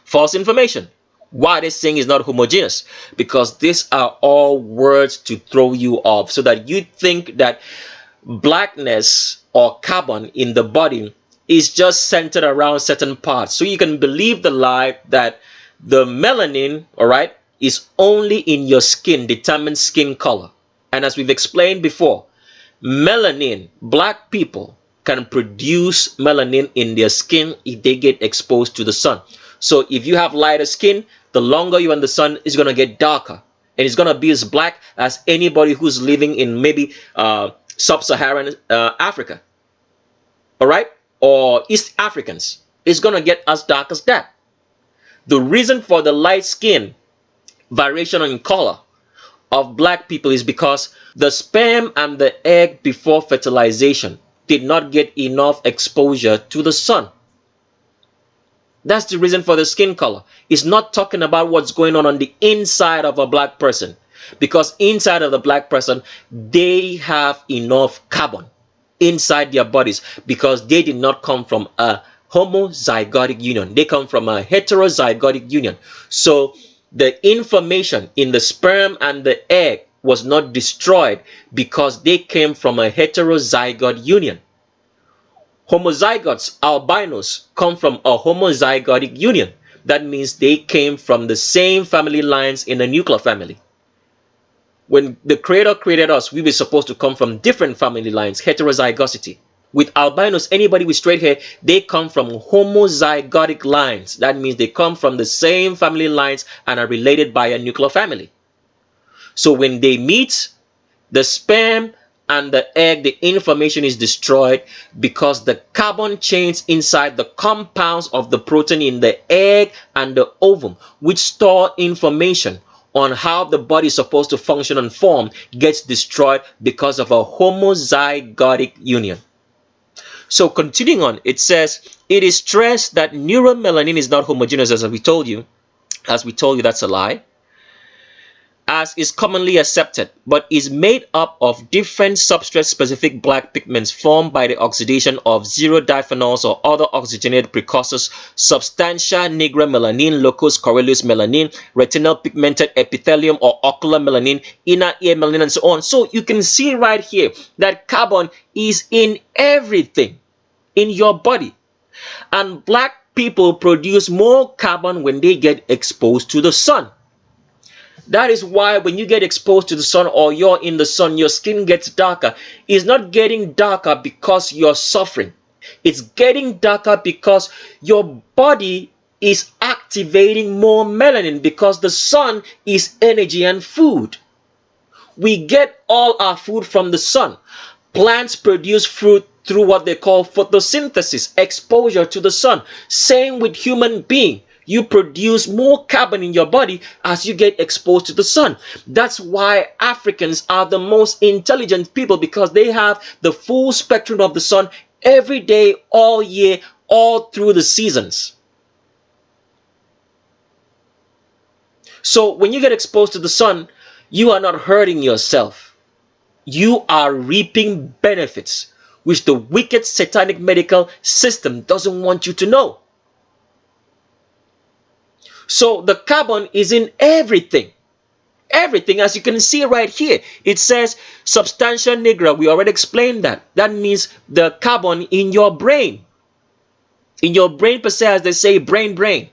Speaker 2: False information. Why this thing is not homogeneous? Because these are all words to throw you off, so that you think that blackness or carbon in the body is just centered around certain parts. So you can believe the lie that the melanin, all right, is only in your skin, determines skin color. And as we've explained before, melanin, black people can produce melanin in their skin if they get exposed to the sun. So if you have lighter skin, the longer you're in the sun, it's going to get darker. And it's going to be as black as anybody who's living in maybe sub-Saharan Africa. All right? Or East Africans. It's going to get as dark as that. The reason for the light skin variation in color of black people is because the sperm and the egg before fertilization did not get enough exposure to the sun. That's the reason for the skin color. It's not talking about what's going on the inside of a black person. Because inside of the black person, they have enough carbon inside their bodies, because they did not come from a homozygotic union. They come from a heterozygotic union. So the information in the sperm and the egg was not destroyed because they came from a heterozygote union. Homozygotes, albinos, come from a homozygotic union. That means they came from the same family lines in a nuclear family. When the Creator created us, we were supposed to come from different family lines, heterozygosity. With albinos, anybody with straight hair, they come from homozygotic lines. That means they come from the same family lines and are related by a nuclear family. So when they meet, the sperm and the egg, the information is destroyed because the carbon chains inside the compounds of the protein in the egg and the ovum, which store information on how the body is supposed to function and form, gets destroyed because of a homozygotic union. So continuing on, it says, it is stressed that neuromelanin is not homogeneous, as we told you. As we told you, that's a lie. As is commonly accepted, but is made up of different substrate-specific black pigments formed by the oxidation of 0-diphenols or other oxygenated precursors, substantia nigra melanin, locus coeruleus melanin, retinal pigmented epithelium or ocular melanin, inner ear melanin, and so on. So you can see right here that carbon is in everything in your body. And black people produce more carbon when they get exposed to the sun. That is why when you get exposed to the sun or you're in the sun, your skin gets darker. It's not getting darker because you're suffering. It's getting darker because your body is activating more melanin because the sun is energy and food. We get all our food from the sun. Plants produce fruit through what they call photosynthesis, exposure to the sun. Same with human being. You produce more carbon in your body as you get exposed to the sun. That's why Africans are the most intelligent people, because they have the full spectrum of the sun every day, all year, all through the seasons. So when you get exposed to the sun, you are not hurting yourself. You are reaping benefits, which the wicked satanic medical system doesn't want you to know. So the carbon is in everything. Everything, as you can see right here. It says substantia nigra. We already explained that. That means the carbon in your brain. In your brain per se, as they say, brain.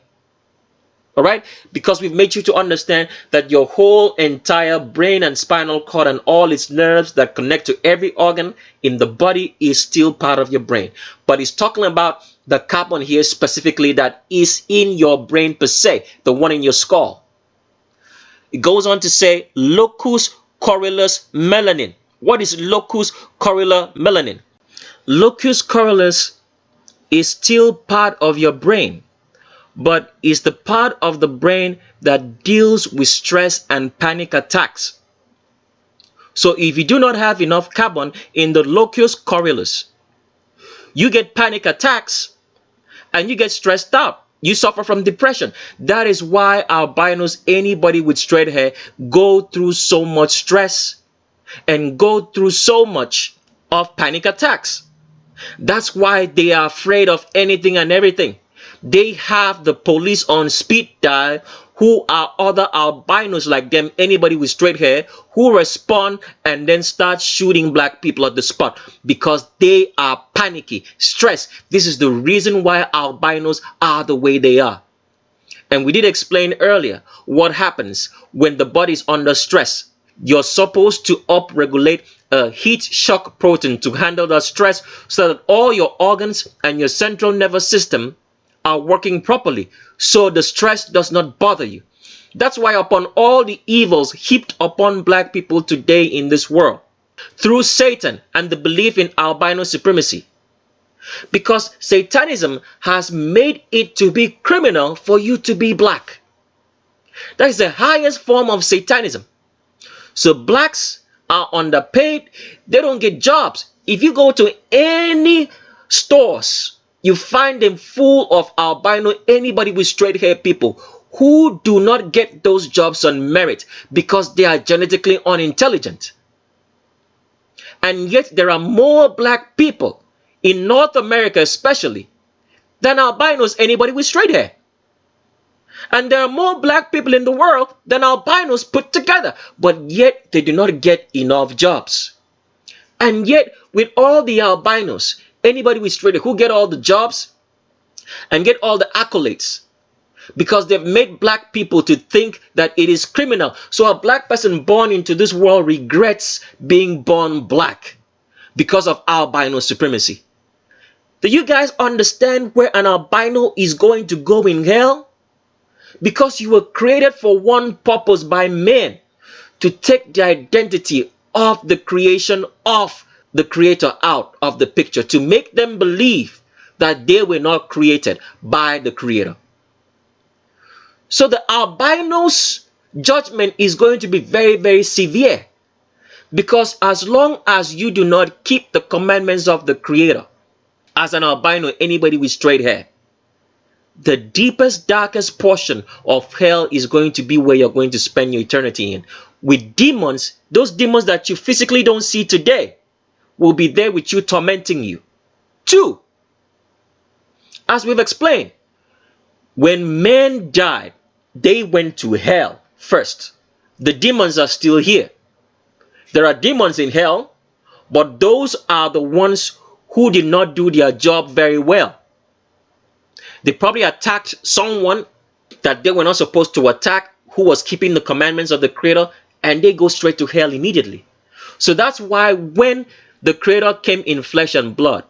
Speaker 2: All right? Because we've made you to understand that your whole entire brain and spinal cord and all its nerves that connect to every organ in the body is still part of your brain. But it's talking about the carbon here specifically that is in your brain per se, the one in your skull. It goes on to say locus coeruleus melanin. What is locus coeruleus melanin? Locus coeruleus is still part of your brain, but is the part of the brain that deals with stress and panic attacks. So if you do not have enough carbon in the locus coeruleus, you get panic attacks and you get stressed out. You suffer from depression. That is why albinos, anybody with straight hair, go through so much stress and go through so much of panic attacks. That's why they are afraid of anything and everything. They have the police on speed dial, who are other albinos like them, anybody with straight hair, who respond and then start shooting black people at the spot because they are panicky, stressed. This is the reason why albinos are the way they are. And we did explain earlier what happens when the body is under stress. You're supposed to upregulate a heat shock protein to handle that stress so that all your organs and your central nervous system are working properly, so the stress does not bother you. That's why upon all the evils heaped upon black people today in this world, through Satan and the belief in albino supremacy, because Satanism has made it to be criminal for you to be black. That is the highest form of Satanism. So blacks are underpaid. They don't get jobs. If you go to any stores, you find them full of albino, anybody with straight hair people who do not get those jobs on merit because they are genetically unintelligent. And yet there are more black people in North America especially than albinos, anybody with straight hair. And there are more black people in the world than albinos put together, but yet they do not get enough jobs. And yet with all the albinos, anybody with straight hair who get all the jobs and get all the accolades, because they've made black people to think that it is criminal. So a black person born into this world regrets being born black because of albino supremacy. Do you guys understand where an albino is going to go in hell? Because you were created for one purpose by men, to take the identity of the creation of the creator out of the picture, to make them believe that they were not created by the creator. So the albino's judgment is going to be very, very severe, because as long as you do not keep the commandments of the creator, as an albino, anybody with straight hair, the deepest, darkest portion of hell is going to be where you're going to spend your eternity in. With demons, those demons that you physically don't see today will be there with you, tormenting you. 2, as we've explained, when men died, they went to hell first. The demons are still here. There are demons in hell, but those are the ones who did not do their job very well. They probably attacked someone that they were not supposed to attack, who was keeping the commandments of the creator, and they go straight to hell immediately. So that's why when the creator came in flesh and blood,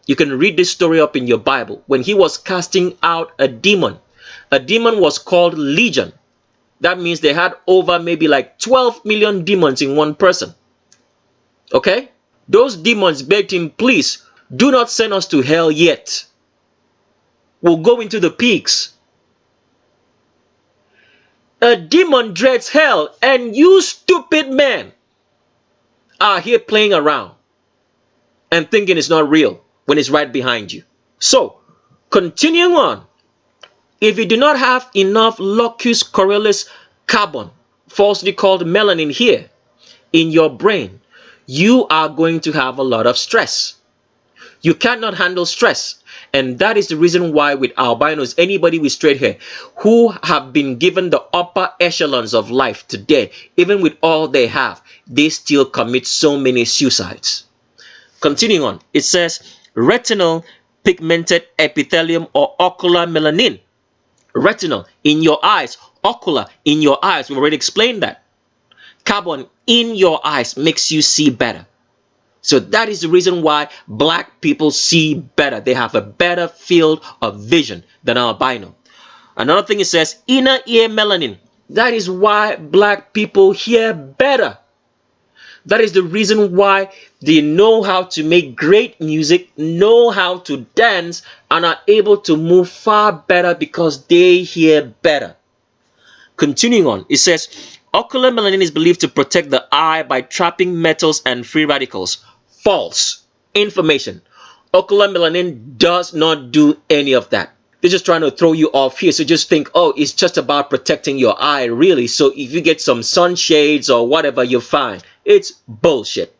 Speaker 2: you can read this story up in your Bible, when he was casting out a demon was called Legion. That means they had over maybe like 12 million demons in one person. Okay? Those demons begged him, please, do not send us to hell yet. We'll go into the pigs. A demon dreads hell, and you stupid men are here playing around and thinking it's not real when it's right behind you. So, continuing on, if you do not have enough locus coeruleus carbon, falsely called melanin, here in your brain, you are going to have a lot of stress. You cannot handle stress. And that is the reason why with albinos, anybody with straight hair who have been given the upper echelons of life today, even with all they have, they still commit so many suicides. Continuing on, it says retinal pigmented epithelium or ocular melanin. Retinal in your eyes, ocular in your eyes. We already explained that. Carbon in your eyes makes you see better. So that is the reason why black people see better. They have a better field of vision than albino. Another thing, it says inner ear melanin. That is why black people hear better. That is the reason why they know how to make great music, know how to dance, and are able to move far better because they hear better. Continuing on, it says ocular melanin is believed to protect the eye by trapping metals and free radicals. False information. Ocular melanin does not do any of that. They're just trying to throw you off here. So just think, oh, it's just about protecting your eye, really. So if you get some sunshades or whatever, you're fine. It's bullshit.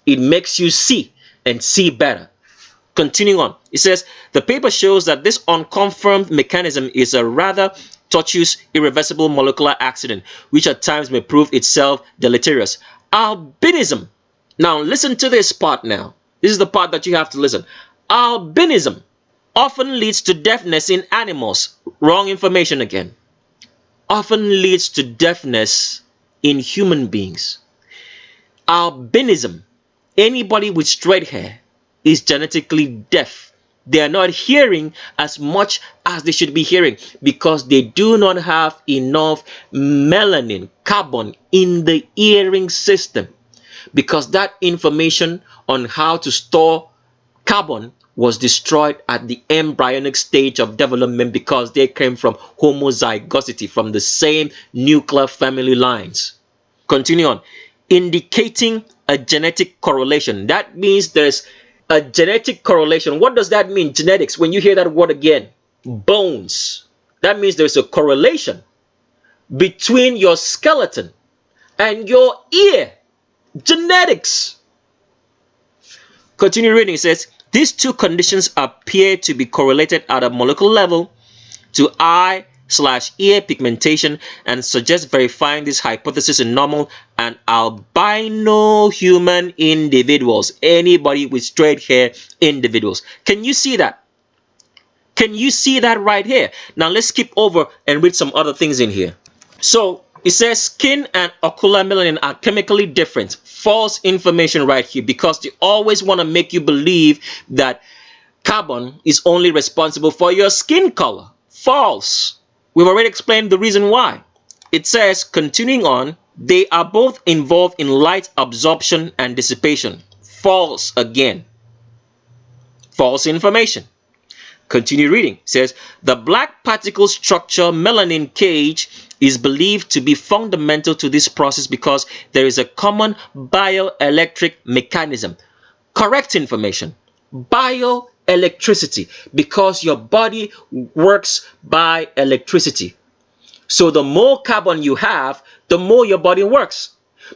Speaker 2: It makes you see and see better. Continuing on, it says the paper shows that this unconfirmed mechanism is a rather tortuous, irreversible molecular accident, which at times may prove itself deleterious. Albinism. Now listen to this part now. This is the part that you have to listen. Albinism often leads to deafness in animals. Wrong information again. Often leads to deafness in human beings. Albinism. Anybody with straight hair is genetically deaf. They are not hearing as much as they should be hearing because they do not have enough melanin, carbon in the hearing system. Because that information on how to store carbon was destroyed at the embryonic stage of development because they came from homozygosity, from the same nuclear family lines. Continue on. Indicating a genetic correlation. That means there's a genetic correlation. What does that mean? Genetics. When you hear that word again, bones. That means there's a correlation between your skeleton and your ear. Genetics. Continue reading. It says these two conditions appear to be correlated at a molecular level to eye/ear pigmentation and suggest verifying this hypothesis in normal and albino human individuals. Anybody with straight hair individuals. Can you see that? Can you see that right here? Now let's skip over and read some other things in here. So it says skin and ocular melanin are chemically different. False information right here because they always want to make you believe that Carbon is only responsible for your skin color. False. We've already explained the reason why. It says, continuing on, they are both involved in light absorption and dissipation. False again. False information. Continue reading. It says, the black particle structure melanin cage is believed to be fundamental to this process because there is a common bioelectric mechanism. Correct information. Bioelectricity, because your body works by electricity. So the more carbon you have, the more your body works,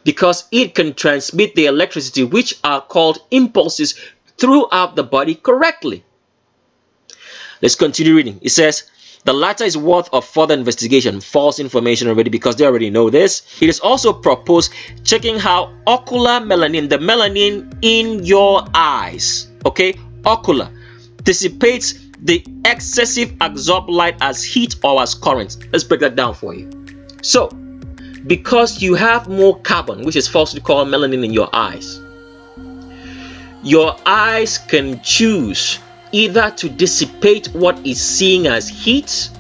Speaker 2: because it can transmit the electricity, which are called impulses, throughout the body correctly. Let's continue reading. It says, the latter is worth of further investigation. False information already, because they already know this. It is also proposed checking how ocular melanin, the melanin in your eyes, okay, ocular, dissipates the excessive absorbed light as heat or as current. Let's break that down for you. So, because you have more carbon, which is falsely called melanin in your eyes can choose either to dissipate what is seen as heat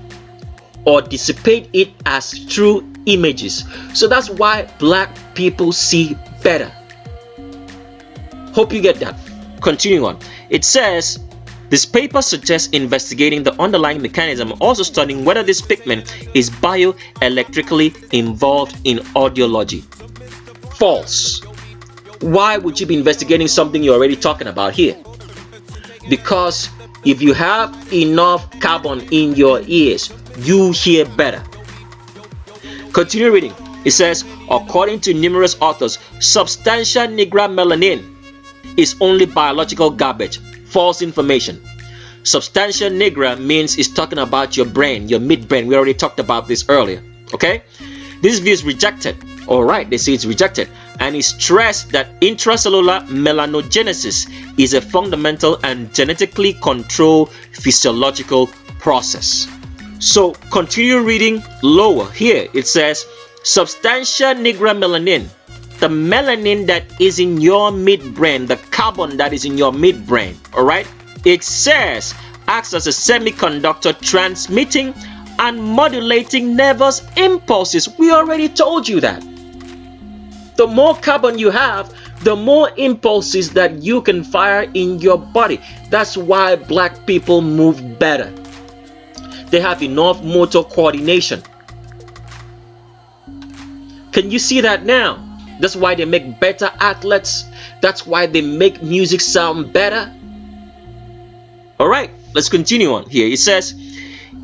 Speaker 2: or dissipate it as true images. So that's why black people see better. Hope you get that. Continuing on. It says, this paper suggests investigating the underlying mechanism, also studying whether this pigment is bioelectrically involved in audiology. False. Why would you be investigating something you're already talking about here? Because if you have enough carbon in your ears, you hear better. Continue reading. It says, according to numerous authors, substantia nigra melanin is only biological garbage. False information. Substantia nigra means it's talking about your brain, your midbrain. We already talked about this earlier. Okay? This view is rejected. Alright, they say it's rejected. And it stressed that intracellular melanogenesis is a fundamental and genetically controlled physiological process. So continue reading lower. Here it says, substantia nigra melanin, the melanin that is in your midbrain, the carbon that is in your midbrain, alright? It says, acts as a semiconductor transmitting and modulating nervous impulses. We already told you that. The more carbon you have, the more impulses that you can fire in your body. That's why black people move better. They have enough motor coordination. Can you see that now? That's why they make better athletes. That's why they make music sound better. Alright, let's continue on here. It says,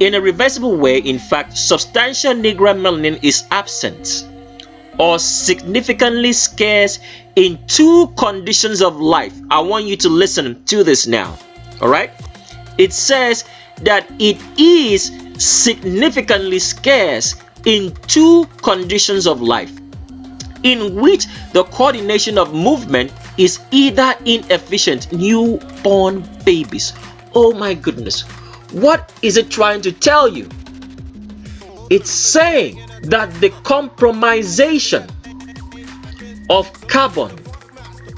Speaker 2: in a reversible way, in fact, substantia nigra melanin is absent or significantly scarce in two conditions of life. I want you to listen to this now. Alright? It says that it is significantly scarce in two conditions of life, in which the coordination of movement is either inefficient. Newborn babies. Oh my goodness. What is it trying to tell you? It's saying that the compromisation of carbon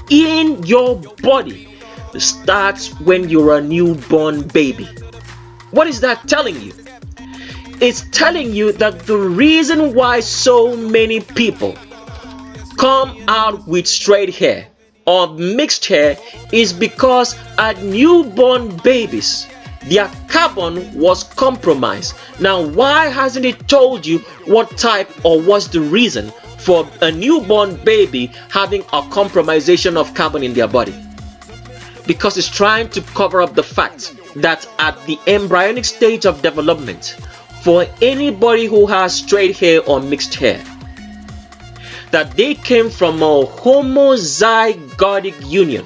Speaker 2: in your body starts when you're a newborn baby. What is that telling you? It's telling you that the reason why so many people come out with straight hair or mixed hair is because at newborn babies, their carbon was compromised. Now, why hasn't it told you what type or what's the reason for a newborn baby having a compromisation of carbon in their body? Because it's trying to cover up the fact that at the embryonic stage of development, for anybody who has straight hair or mixed hair, that they came from a homozygotic union.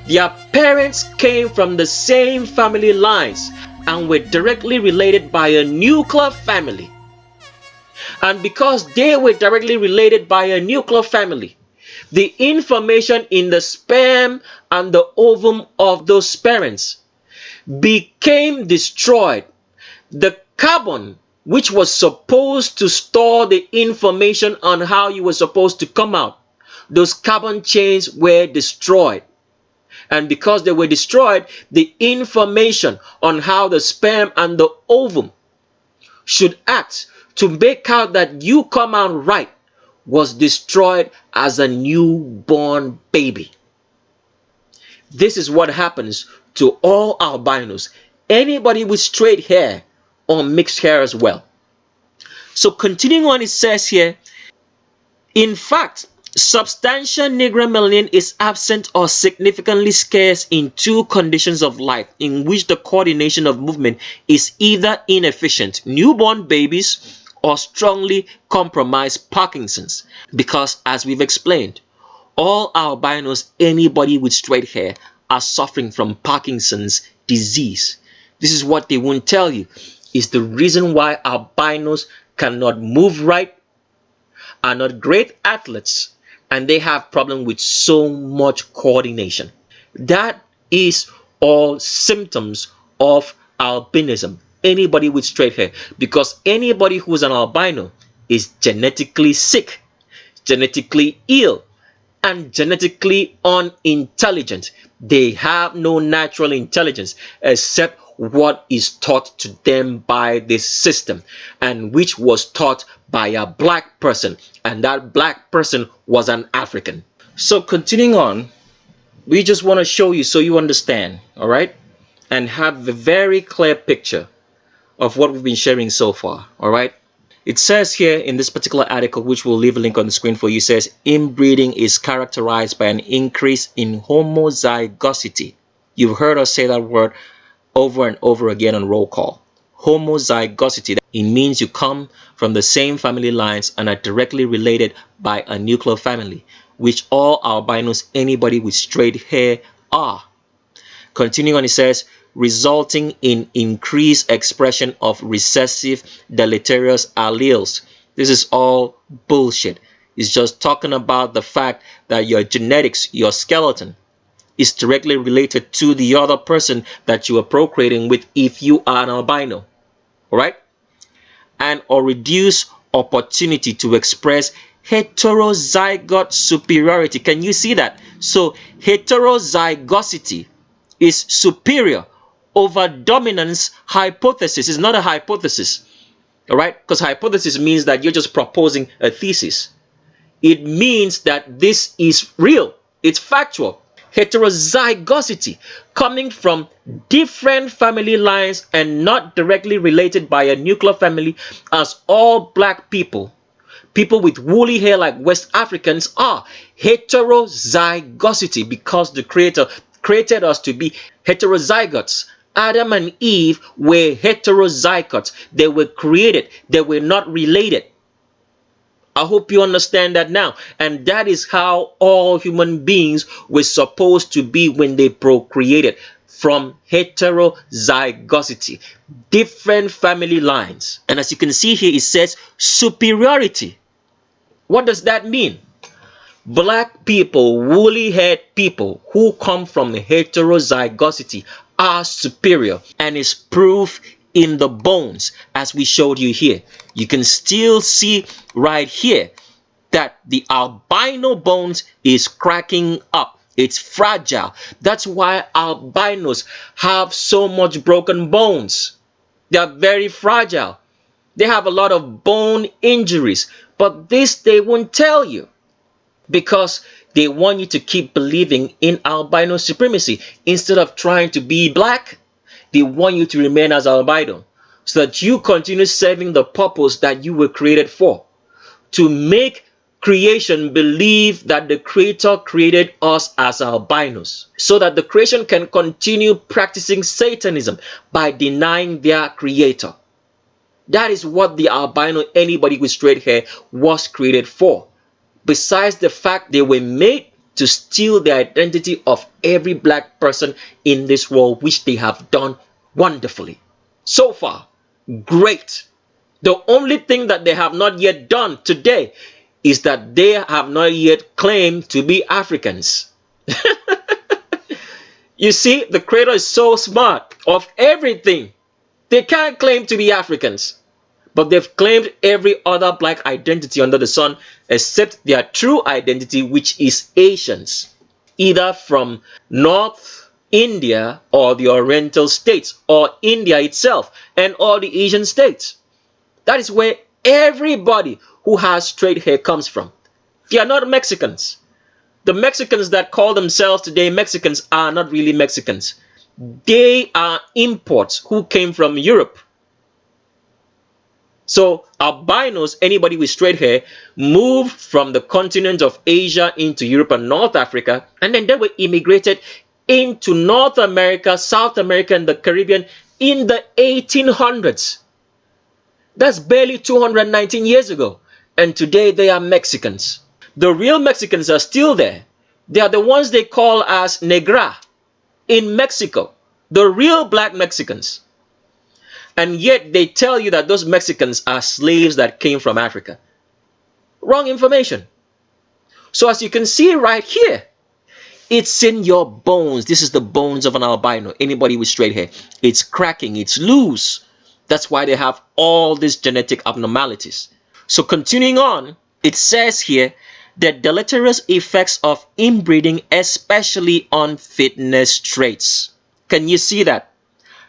Speaker 2: Their parents came from the same family lines and were directly related by a nuclear family. And because they were directly related by a nuclear family, the information in the sperm and the ovum of those parents became destroyed. The carbon which was supposed to store the information on how you were supposed to come out, those carbon chains were destroyed. And because they were destroyed, the information on how the sperm and the ovum should act to make out that you come out right was destroyed as a newborn baby. This is what happens to all albinos, anybody with straight hair or mixed hair as well. So continuing on, it says here, in fact, substantia nigra melanin is absent or significantly scarce in two conditions of life in which the coordination of movement is either inefficient, newborn babies, or strongly compromised Parkinson's. Because as we've explained, all albinos, anybody with straight hair, are suffering from Parkinson's disease. This is what they won't tell you, is the reason why albinos cannot move right, are not great athletes, and they have problem with so much coordination. That is all symptoms of albinism. Anybody with straight hair, because anybody who is an albino is genetically sick, genetically ill, and genetically unintelligent. They have no natural intelligence except what is taught to them by this system, and which was taught by a black person, and that black person was an African. So continuing on, we just want to show you so you understand, all right, and have a very clear picture of what we've been sharing so far, all right. It says here in this particular article, which we'll leave a link on the screen for you, says inbreeding is characterized by an increase in homozygosity. You've heard us say that word over and over again on roll call. Homozygosity. It means you come from the same family lines and are directly related by a nuclear family, which all albinos, anybody with straight hair, are. Continuing on, it says, resulting in increased expression of recessive deleterious alleles. This is all bullshit. It's just talking about the fact that your genetics, your skeleton, is directly related to the other person that you are procreating with if you are an albino. Alright? And or reduce opportunity to express heterozygote superiority. Can you see that? So heterozygosity is superior over dominance hypothesis. Is not a hypothesis, all right? Because hypothesis means that you're just proposing a thesis. It means that this is real. It's factual. Heterozygosity, coming from different family lines and not directly related by a nuclear family, as all black people, people with woolly hair like West Africans, are heterozygosity, because the Creator created us to be heterozygotes. Adam and Eve were heterozygotes. They were created. They were not related. I hope you understand that now. And that is how all human beings were supposed to be when they procreated, from heterozygosity. Different family lines. And as you can see here, it says superiority. What does that mean? Black people, woolly-haired people who come from heterozygosity are superior, and is proof in the bones, as we showed you here. You can still see right here that the albino bones is cracking up. It's fragile. That's why albinos have so much broken bones. They are very fragile. They have a lot of bone injuries, but this they won't tell you, because they want you to keep believing in albino supremacy. Instead of trying to be black, they want you to remain as albino, so that you continue serving the purpose that you were created for, to make creation believe that the Creator created us as albinos, so that the creation can continue practicing Satanism by denying their Creator. That is what the albino, anybody with straight hair, was created for. Besides the fact they were made to steal the identity of every black person in this world, which they have done wonderfully. So far, great. The only thing that they have not yet done today is that they have not yet claimed to be Africans. You see, the Creator is so smart. Of everything, they can't claim to be Africans, but they've claimed every other black identity under the sun except their true identity, which is Asians. either from North India or the Oriental states or India itself and all the Asian states. That is where everybody who has straight hair comes from. They are not Mexicans. The Mexicans that call themselves today Mexicans are not really Mexicans. They are imports who came from Europe. So albinos, anybody with straight hair, moved from the continent of Asia into Europe and North Africa, and then they were immigrated into North America, South America, and the Caribbean in the 1800s. That's barely 219 years ago. And today they are Mexicans. The real Mexicans are still there. They are the ones they call as Negra in Mexico. The real black Mexicans. And yet they tell you that those Mexicans are slaves that came from Africa. Wrong information. So as you can see right here, it's in your bones. This is the bones of an albino. Anybody with straight hair. It's cracking. It's loose. That's why they have all these genetic abnormalities. So continuing on, it says here, the deleterious effects of inbreeding, especially on fitness traits. Can you see that?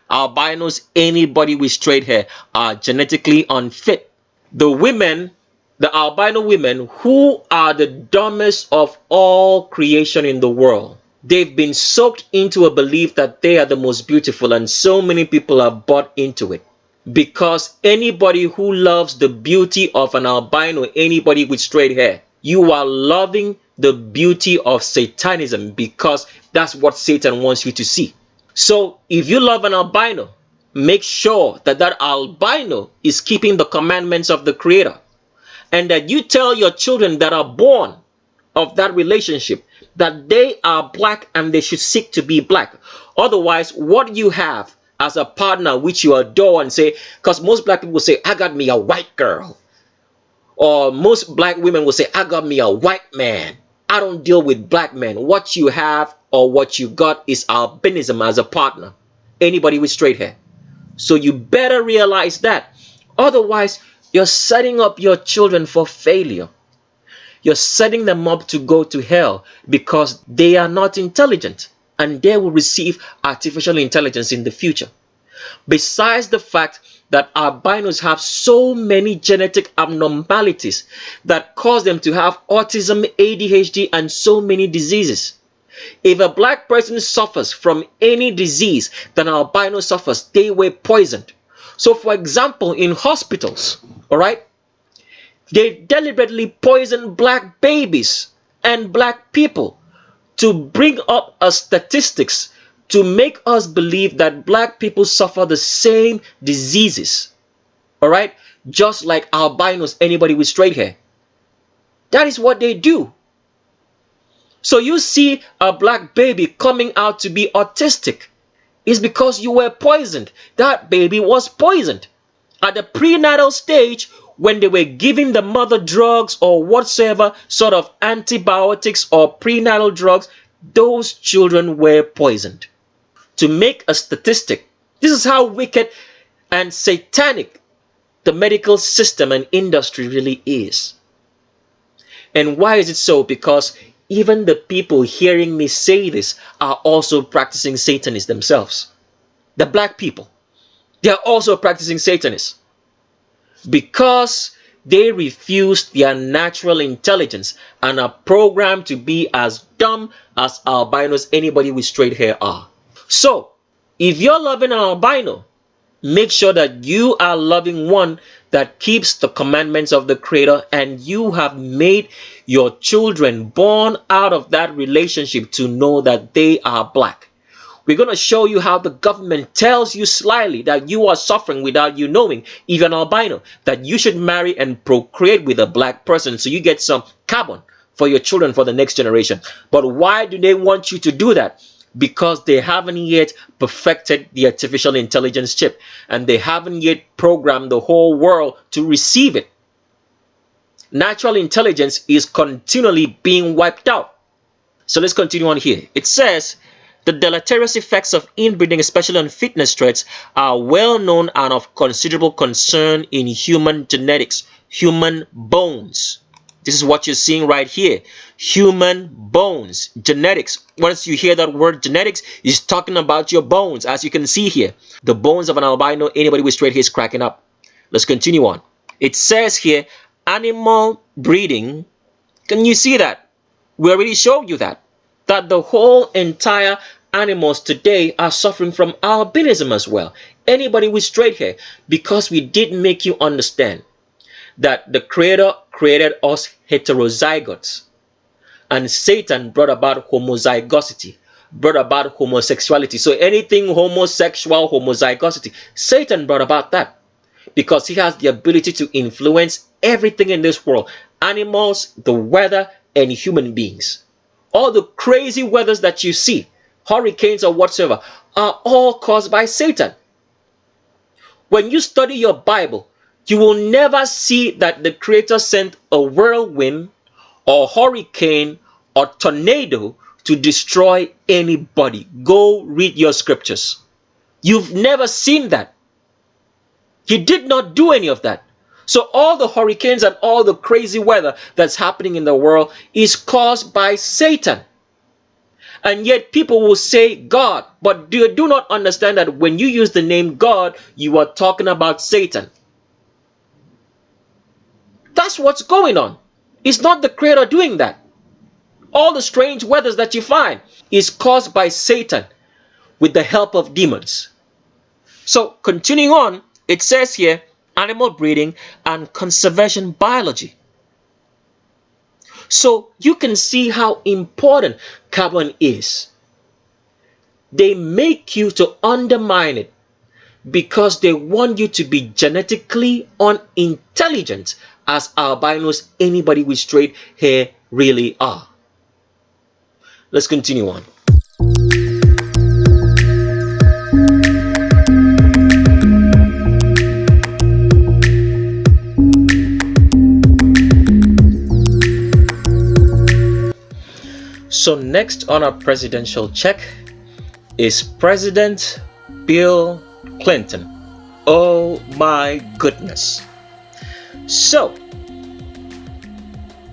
Speaker 2: Albinos, anybody with straight hair, are genetically unfit. The albino women, who are the dumbest of all creation in the world, they've been soaked into a belief that they are the most beautiful, and so many people are bought into it. Because anybody who loves the beauty of an albino, anybody with straight hair, you are loving the beauty of Satanism, because that's what Satan wants you to see. So if you love an albino, make sure that that albino is keeping the commandments of the Creator, and that you tell your children that are born of that relationship that they are black and they should seek to be black. Otherwise, what you have as a partner which you adore and say, because most black people say, I got me a white girl. Or most black women will say, I got me a white man. I don't deal with black men. What you have or what you got is albinism as a partner. Anybody with straight hair. So you better realize that. Otherwise, you're setting up your children for failure. You're setting them up to go to hell because they are not intelligent, and they will receive artificial intelligence in the future. Besides the fact that albinos have so many genetic abnormalities that cause them to have autism, ADHD, and so many diseases. If a black person suffers from any disease that an albino suffers, they were poisoned. So for example, in hospitals, all right, they deliberately poison black babies and black people to bring up a statistics to make us believe that black people suffer the same diseases, all right, just like albinos, anybody with straight hair. That is what they do. So you see a black baby coming out to be autistic, is because you were poisoned. That baby was poisoned. At the prenatal stage, when they were giving the mother drugs or whatsoever sort of antibiotics or prenatal drugs, those children were poisoned. To make a statistic, this is how wicked and satanic the medical system and industry really is. And why is it so? Because even the people hearing me say this are also practicing Satanists themselves. The black people, they are also practicing Satanists because they refuse their natural intelligence and are programmed to be as dumb as albinos, anybody with straight hair, are. So if you're loving an albino, make sure that you are loving one that keeps the commandments of the Creator, and you have made your children born out of that relationship to know that they are black. We're going to show you how the government tells you slyly that you are suffering without you knowing, even albino, that you should marry and procreate with a black person so you get some carbon for your children for the next generation. But why do they want you to do that? Because they haven't yet perfected the artificial intelligence chip, and they haven't yet programmed the whole world to receive it. Natural intelligence is continually being wiped out. So let's continue on here. It says, the deleterious effects of inbreeding, especially on fitness traits, are well known and of considerable concern in human genetics, human bones. This is what you're seeing right here. Human bones, genetics. Once you hear that word genetics, it's talking about your bones. As you can see here, the bones of an albino, anybody with straight hair is cracking up. Let's continue on. It says here, animal breeding. Can you see that? We already showed you that the whole entire animals today are suffering from albinism as well. Anybody with straight hair, because we did make you understand that the Creator created us heterozygotes, and Satan brought about homozygosity, brought about homosexuality. So anything homosexual, homozygosity, Satan brought about that, because he has the ability to influence everything in this world, animals, the weather, and human beings. All the crazy weathers that you see, hurricanes or whatsoever, are all caused by Satan. When you study your Bible, you will never see that the Creator sent a whirlwind or hurricane or tornado to destroy anybody. Go read your scriptures. You've never seen that. He did not do any of that. So all the hurricanes and all the crazy weather that's happening in the world is caused by Satan. And yet people will say God, but do not understand that when you use the name God, you are talking about Satan. That's what's going on. It's not the Creator doing that. All the strange weathers that you find is caused by Satan with the help of demons. So continuing on, it says here, animal breeding and conservation biology. So you can see how important carbon is. They make you to undermine it because they want you to be genetically unintelligent, as albinos, anybody with straight hair, really are. Let's continue on. So next on our presidential check is President Bill Clinton. Oh my goodness. So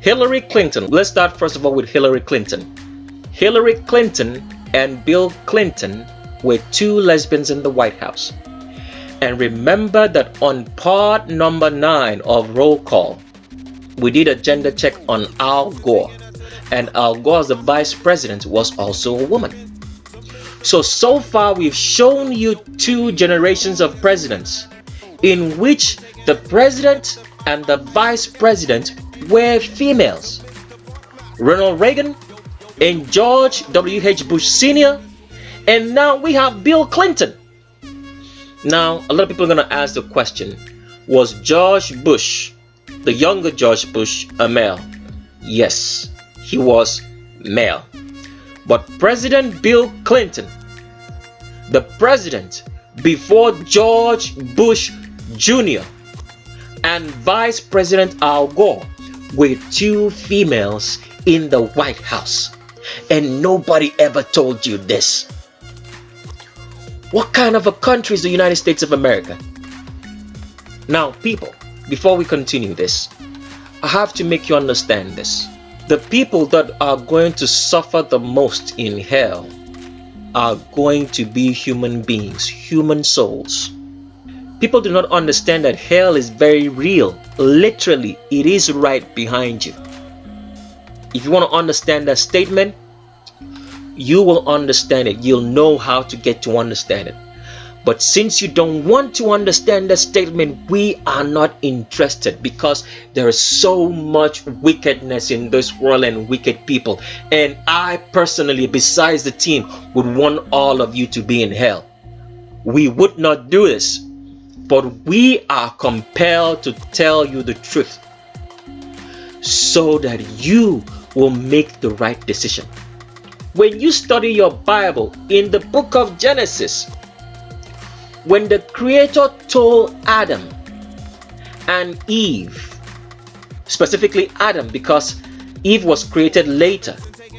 Speaker 2: Hillary Clinton, let's start first of all with Hillary Clinton. Hillary Clinton and Bill Clinton were two lesbians in the White House. And remember that on part number 9 of Roll Call, we did a gender check on Al Gore. And Al Gore, as the vice president, was also a woman. So far we've shown you 2 generations of presidents in which the president and the vice president were females. Ronald Reagan and George W.H. Bush Sr. And now we have Bill Clinton. Now, a lot of people are going to ask the question, was George Bush, the younger George Bush, a male? Yes, he was male. But President Bill Clinton, the president before George Bush Jr. and Vice President Al Gore, were 2 females in the White House. And nobody ever told you this. What kind of a country is the United States of America? Now, people, before we continue this, I have to make you understand this. The people that are going to suffer the most in hell are going to be human beings, human souls. People do not understand that hell is very real. Literally, it is right behind you. If you want to understand that statement, you will understand it. You'll know how to get to understand it. But since you don't want to understand the statement, we are not interested, because there is so much wickedness in this world and wicked people. And I personally, besides the team, would want all of you to be in hell. We would not do this, but we are compelled to tell you the truth so that you will make the right decision. When you study your Bible in the book of Genesis, when the Creator told Adam and Eve, specifically Adam, because Eve was created later,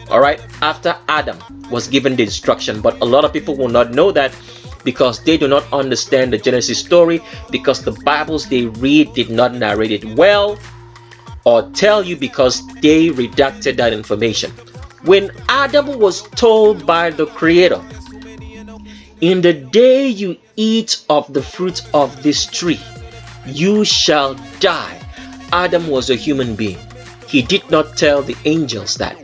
Speaker 2: all right, after Adam was given the instruction. But a lot of people will not know that because they do not understand the Genesis story, because the Bibles they read did not narrate it well. or tell you because they redacted that information. When Adam was told by the Creator, in the day you eat of the fruit of this tree, you shall die. Adam was a human being. He did not tell the angels that.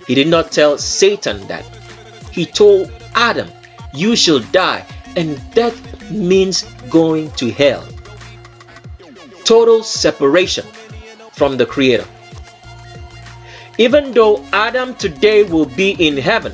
Speaker 2: He did not tell Satan that. He told Adam, you shall die, and death means going to hell. Total separation from the Creator. Even though Adam today will be in heaven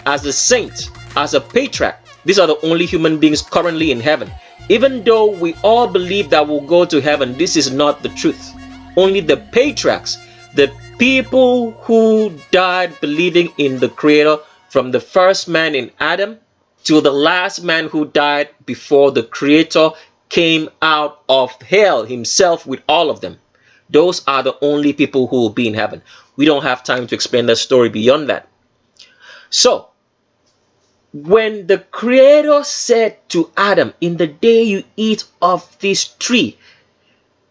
Speaker 2: as a saint, as a patriarch, these are the only human beings currently in heaven. Even though we all believe that we'll go to heaven, this is not the truth. Only the patriarchs, the people who died believing in the Creator, from the first man in Adam to the last man who died before the Creator came out of hell himself with all of them. Those are the only people who will be in heaven. We don't have time to explain the story beyond that. So, when the Creator said to Adam, in the day you eat of this tree,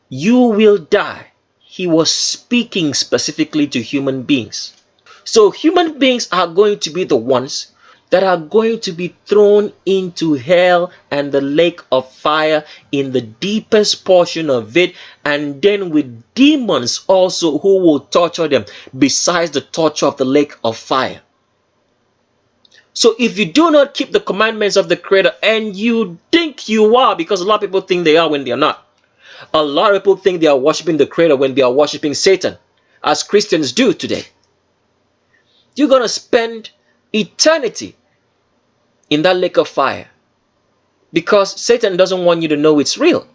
Speaker 2: you will die, he was speaking specifically to human beings. So human beings are going to be the ones that are going to be thrown into hell and the lake of fire in the deepest portion of it, and then with demons also who will torture them besides the torture of the lake of fire. So if you do not keep the commandments of the Creator, and you think you are, because a lot of people think they are when they are not. A lot of people think they are worshiping the Creator when they are worshiping Satan, as Christians do today. You're going to spend eternity in that lake of fire because Satan doesn't want you to know it's real.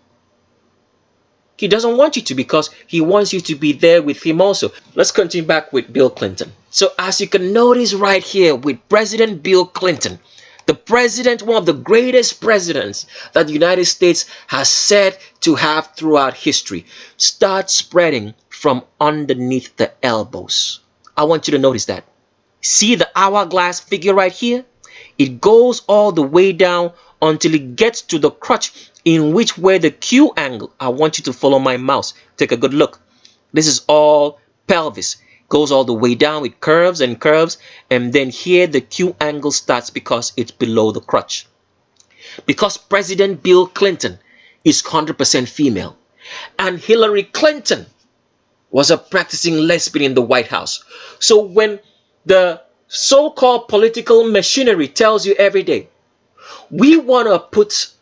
Speaker 2: He doesn't want you to, because he wants you to be there with him also. Let's continue back with Bill Clinton. So as you can notice right here with President Bill Clinton, the president, one of the greatest presidents that the United States has said to have throughout history, start spreading from underneath the elbows. I want you to notice that. See the hourglass figure right here? It goes all the way down until it gets to the crotch, in which where the Q angle. I want you to follow my mouse. Take a good look. This is all pelvis. Goes all the way down. It curves and curves. And then here the Q angle starts because it's below the crotch. Because President Bill Clinton is 100% female. And Hillary Clinton was a practicing lesbian in the White House. So when the so-called political machinery tells you every day, we want to put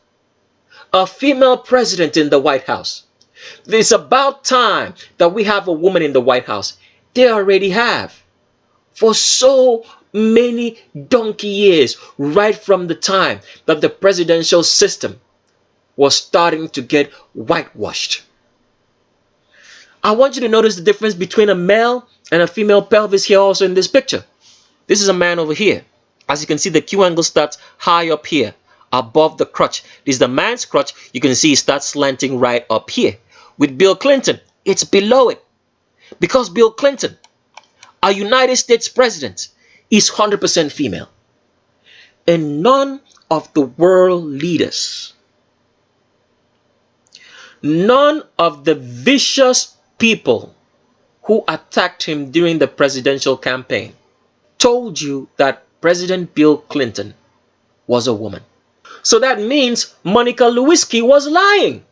Speaker 2: a female president in the White House, it's about time that we have a woman in the White House. They already have. For so many donkey years, right from the time that the presidential system was starting to get whitewashed. I want you to notice the difference between a male and a female pelvis here also in this picture. This is a man over here. As you can see, the Q angle starts high up here, above the crotch. This is the man's crotch. You can see it starts slanting right up here. With Bill Clinton, it's below it. Because Bill Clinton, a United States president, is 100% female. And none of the world leaders, none of the vicious people who attacked him during the presidential campaign told you that President Bill Clinton was a woman. So that means Monica Lewinsky was lying.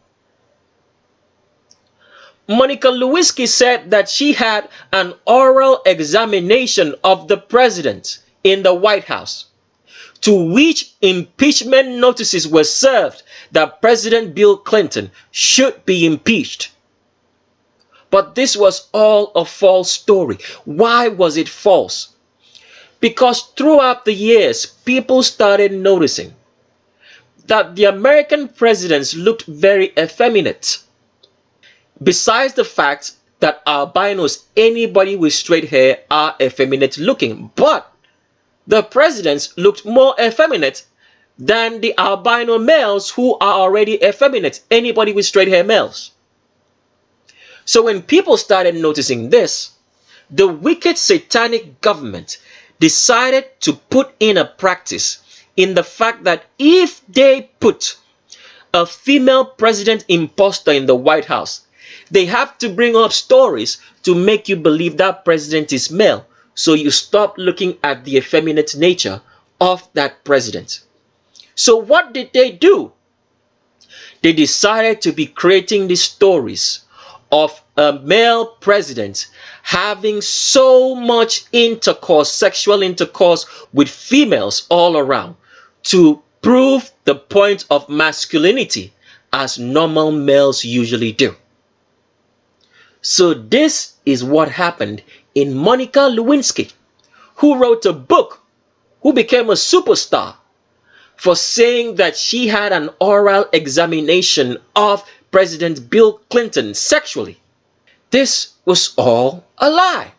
Speaker 2: Monica Lewinsky said that she had an oral examination of the president in the White House, to which impeachment notices were served that President Bill Clinton should be impeached. But this was all a false story. Why was it false? Because throughout the years, people started noticing that the American presidents looked very effeminate. Besides the fact that albinos, anybody with straight hair, are effeminate looking, but the presidents looked more effeminate than the albino males who are already effeminate, anybody with straight hair males. So when people started noticing this, the wicked satanic government decided to put in a practice in the fact that if they put a female president imposter in the White House, They have to bring up stories to make you believe that president is male. So you stop looking at the effeminate nature of that president. So what did they do? They decided to be creating these stories of a male president having so much intercourse, sexual intercourse with females all around to prove the point of masculinity as normal males usually do. So this is what happened in Monica Lewinsky, who wrote a book, who became a superstar for saying that she had an oral examination of President Bill Clinton sexually. This was all a lie.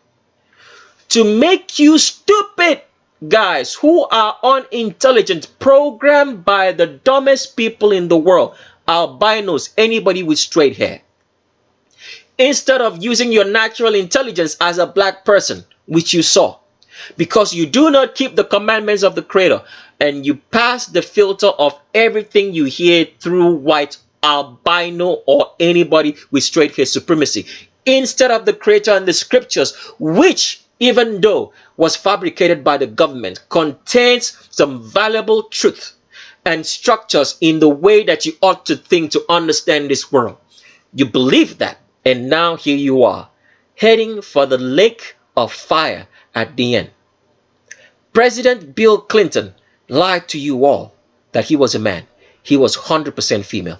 Speaker 2: To make you stupid guys who are unintelligent, programmed by the dumbest people in the world, albinos, anybody with straight hair. Instead of using your natural intelligence as a black person, which you saw, because you do not keep the commandments of the Creator, and you pass the filter of everything you hear through white, albino, or anybody with straight hair supremacy, instead of the Creator and the scriptures, which, even though was fabricated by the government, contains some valuable truth and structures in the way that you ought to think to understand this world. You believe that, and now here you are, heading for the lake of fire at the end. President Bill Clinton lied to you all that he was a man. He was 100% female.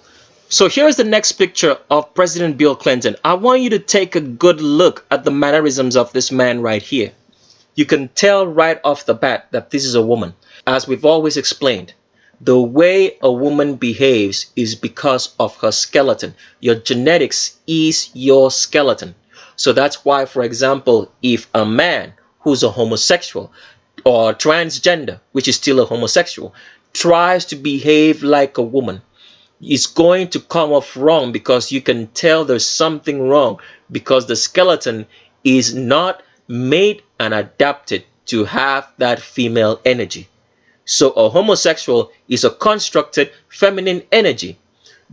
Speaker 2: So here's the next picture of President Bill Clinton. I want you to take a good look at the mannerisms of this man right here. You can tell right off the bat that this is a woman. As we've always explained, the way a woman behaves is because of her skeleton. Your genetics is your skeleton. So that's why, for example, if a man who's a homosexual or transgender, which is still a homosexual, tries to behave like a woman, it's going to come off wrong, because you can tell there's something wrong, because the skeleton is not made and adapted to have that female energy. So a homosexual is a constructed feminine energy,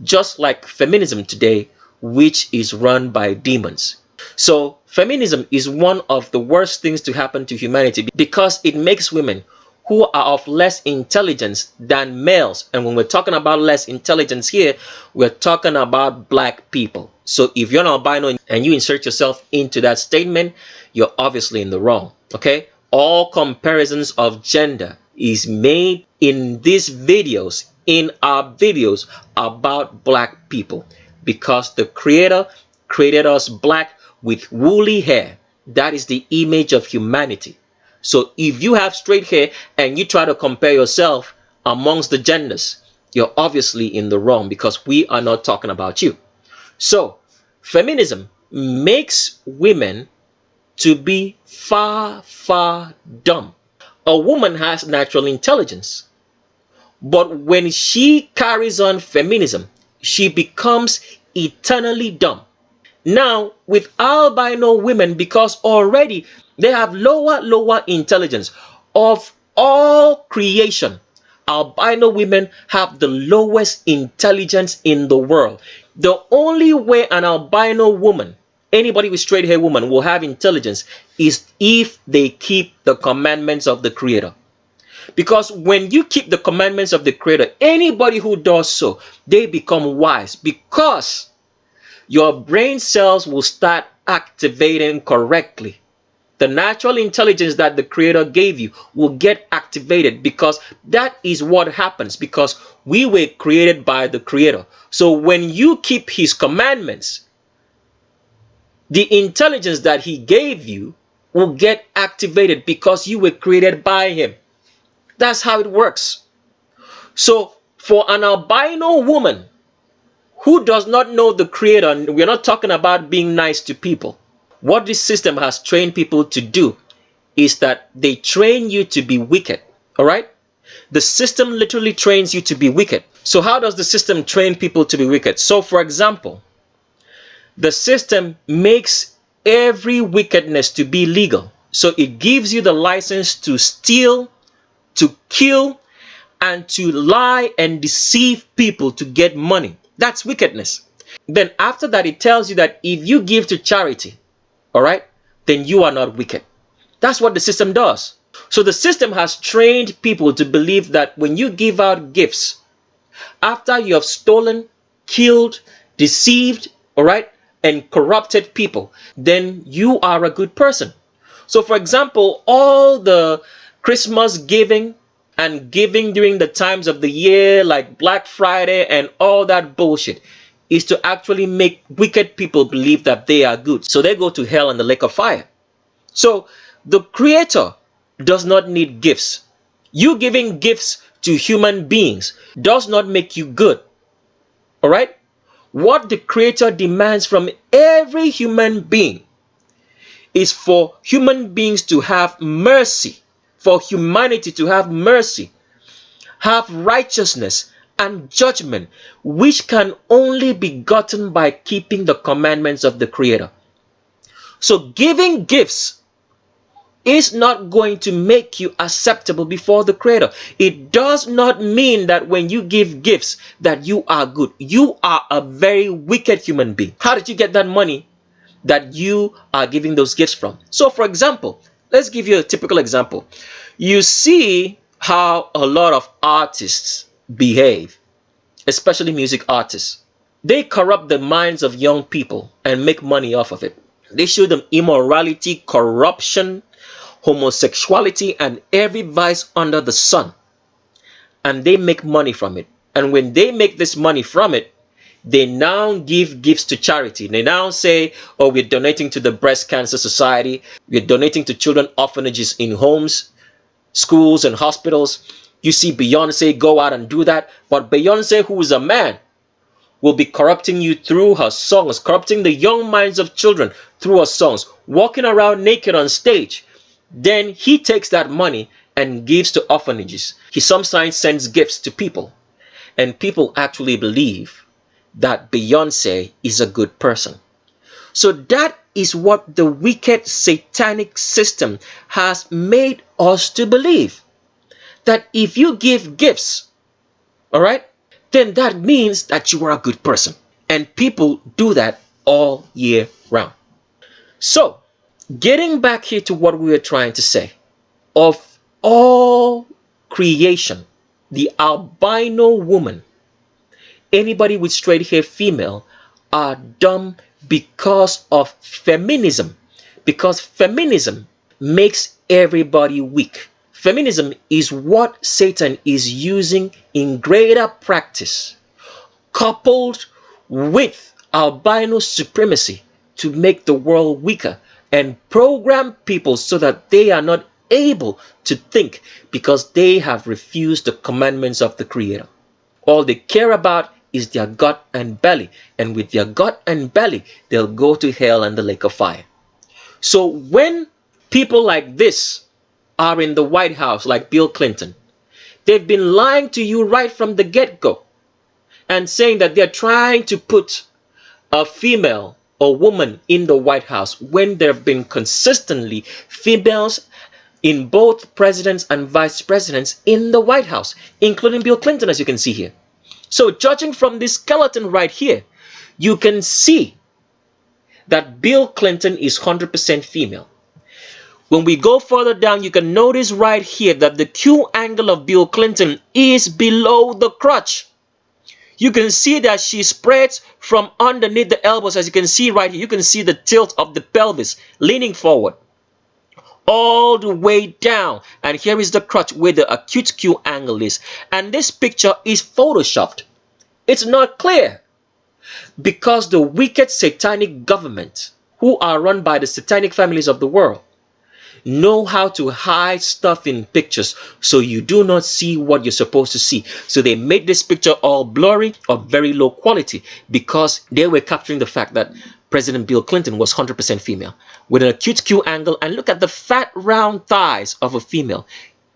Speaker 2: just like feminism today, which is run by demons. So feminism is one of the worst things to happen to humanity, because it makes women who are of less intelligence than males. And when we're talking about less intelligence here, we're talking about black people. So if you're an albino and you insert yourself into that statement, you're obviously in the wrong. Okay? All comparisons of gender is made in these videos, in our videos about black people, because the Creator created us black with woolly hair. That is the image of humanity. So if you have straight hair and you try to compare yourself amongst the genders, you're obviously in the wrong, because we are not talking about you. So feminism makes women to be far, far dumb. A woman has natural intelligence, but when she carries on feminism, she becomes eternally dumb. Now, with albino women, because already they have lower intelligence of all creation, albino women have the lowest intelligence in the world. The only way an albino woman, anybody with straight hair woman, will have intelligence is if they keep the commandments of the Creator. Because when you keep the commandments of the Creator, anybody who does so, they become wise, because your brain cells will start activating correctly. The natural intelligence that the Creator gave you will get activated, because that is what happens, because we were created by the Creator. So when you keep His commandments, the intelligence that He gave you will get activated, because you were created by Him. That's how it works. So for an albino woman who does not know the Creator, and we're not talking about being nice to people, what this system has trained people to do is that they train you to be wicked. All right? The system literally trains you to be wicked. So how does the system train people to be wicked? So for example, the system makes every wickedness to be legal. So it gives you the license to steal, to kill, and to lie and deceive people to get money. That's wickedness. Then after that, it tells you that if you give to charity, all right, then you are not wicked. That's what the system does. So the system has trained people to believe that when you give out gifts, after you have stolen, killed, deceived, all right, and corrupted people, then you are a good person. So for example, all the Christmas giving and giving during the times of the year like Black Friday and all that bullshit is to actually make wicked people believe that they are good. So they go to hell and the lake of fire. So the Creator does not need gifts. You giving gifts to human beings does not make you good. All right? What the Creator demands from every human being is for human beings to have mercy, for humanity to have mercy, have righteousness and judgment, which can only be gotten by keeping the commandments of the Creator. So giving gifts is not going to make you acceptable before the Creator. It does not mean that when you give gifts that you are good. You are a very wicked human being. How did you get that money that you are giving those gifts from? So for example, let's give you a typical example. You see how a lot of artists behave, especially music artists. They corrupt the minds of young people and make money off of it. They show them immorality, corruption, homosexuality, and every vice under the sun. And they make money from it. And when they make this money from it, they now give gifts to charity. They now say, oh, we're donating to the Breast Cancer Society. We're donating to children orphanages in homes, schools, and hospitals. You see Beyonce go out and do that. But Beyonce, who is a man, will be corrupting you through her songs, corrupting the young minds of children through her songs, walking around naked on stage. Then he takes that money and gives to orphanages. He sometimes sends gifts to people. And people actually believe that Beyonce is a good person. So that is what the wicked satanic system has made us to believe. That if you give gifts, all right, then that means that you are a good person. And people do that all year round. So, getting back here to what we were trying to say, of all creation, the albino woman, anybody with straight hair female, are dumb because of feminism. Because feminism makes everybody weak. Feminism is what Satan is using in greater practice, coupled with albino supremacy to make the world weaker and program people so that they are not able to think because they have refused the commandments of the Creator. All they care about is their gut and belly, and with their gut and belly, they'll go to hell and the lake of fire. So when people like this are in the White House, like Bill Clinton, they've been lying to you right from the get-go and saying that they're trying to put a female or woman in the White House when there have been consistently females in both presidents and vice presidents in the White House, including Bill Clinton, as you can see here. So judging from this skeleton right here, you can see that Bill Clinton is 100% female. When we go further down, you can notice right here that the Q angle of Bill Clinton is below the crotch. You can see that she spreads from underneath the elbows, as you can see right here. You can see the tilt of the pelvis leaning forward all the way down. And here is the crotch where the acute Q angle is. And this picture is photoshopped. It's not clear because the wicked satanic government, who are run by the satanic families of the world, know how to hide stuff in pictures so you do not see what you're supposed to see. So they made this picture all blurry or very low quality because they were capturing the fact that President Bill Clinton was 100% female with an acute Q angle. And look at the fat round thighs of a female.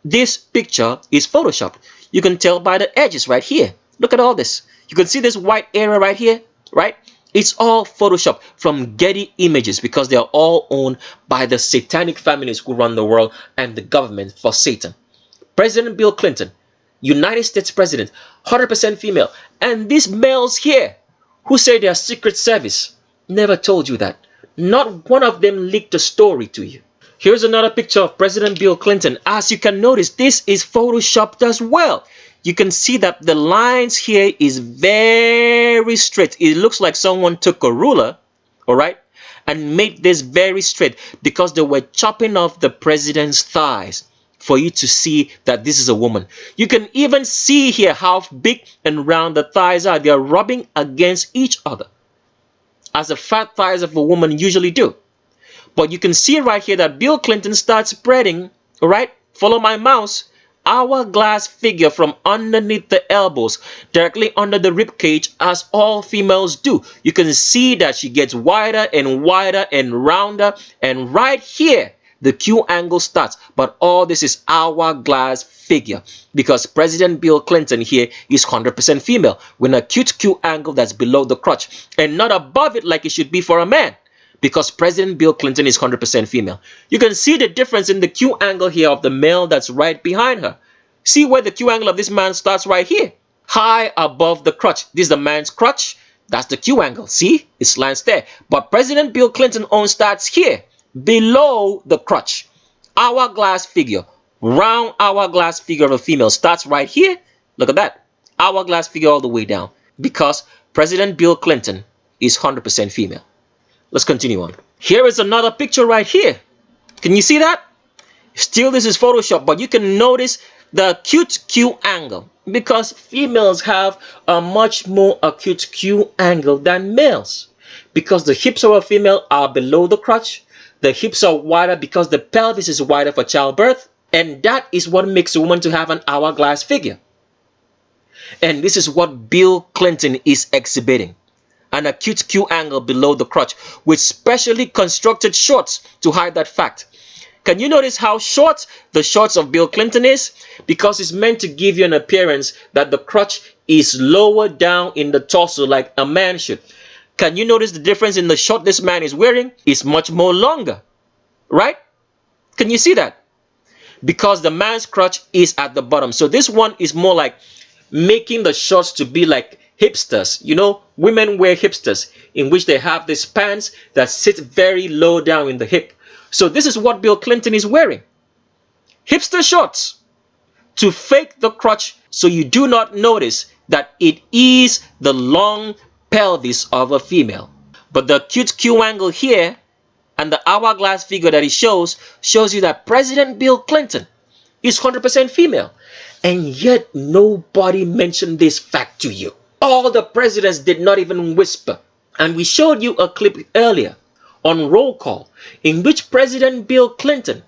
Speaker 2: This picture is photoshopped. You can tell by the edges right here. Look at all this. You can see this white area right here, right? It's all Photoshop from Getty Images because they are all owned by the satanic families who run the world and the government for Satan. President Bill Clinton, United States President, 100% female. And these males here who say they are Secret Service, never told you that. Not one of them leaked a story to you. Here's another picture of President Bill Clinton. As you can notice, this is photoshopped as well. You can see that the lines here is very straight. It looks like someone took a ruler, all right, and made this very straight because they were chopping off the president's thighs for you to see that this is a woman. You can even see here how big and round the thighs are. They are rubbing against each other, as the fat thighs of a woman usually do. But you can see right here that Bill Clinton starts spreading, all right, follow my mouse, hourglass figure from underneath the elbows, directly under the rib cage, as all females do. You can see that she gets wider and wider and rounder, and right here the Q angle starts. But all this is hourglass figure because President Bill Clinton here is 100% female with an acute Q angle that's below the crotch and not above it like it should be for a man, because President Bill Clinton is 100% female. You can see the difference in the Q angle here of the male that's right behind her. See where the Q angle of this man starts right here, high above the crotch. This is the man's crotch. That's the Q angle. See, it slants there. But President Bill Clinton own starts here, below the crotch. Hourglass figure, round hourglass figure of a female starts right here. Look at that. Hourglass figure all the way down because President Bill Clinton is 100% female. Let's continue on. Here is another picture right here. Can you see that? Still, this is Photoshop, but you can notice the acute Q angle because females have a much more acute Q angle than males because the hips of a female are below the crotch. The hips are wider because the pelvis is wider for childbirth, and that is what makes a woman to have an hourglass figure. And this is what Bill Clinton is exhibiting. An acute Q angle below the crotch with specially constructed shorts to hide that fact. Can you notice how short the shorts of Bill Clinton is? Because it's meant to give you an appearance that the crotch is lower down in the torso like a man should. Can you notice the difference in the short this man is wearing? It's much more longer, right? Can you see that? Because the man's crotch is at the bottom. So this one is more like making the shorts to be like hipsters. You know, women wear hipsters in which they have these pants that sit very low down in the hip. So this is what Bill Clinton is wearing. Hipster shorts to fake the crotch so you do not notice that it is the long pelvis of a female. But the acute Q angle here and the hourglass figure that it shows you that President Bill Clinton is 100% female. And yet nobody mentioned this fact to you. All the presidents did not even whisper. And we showed you a clip earlier on Roll Call in which President Bill Clinton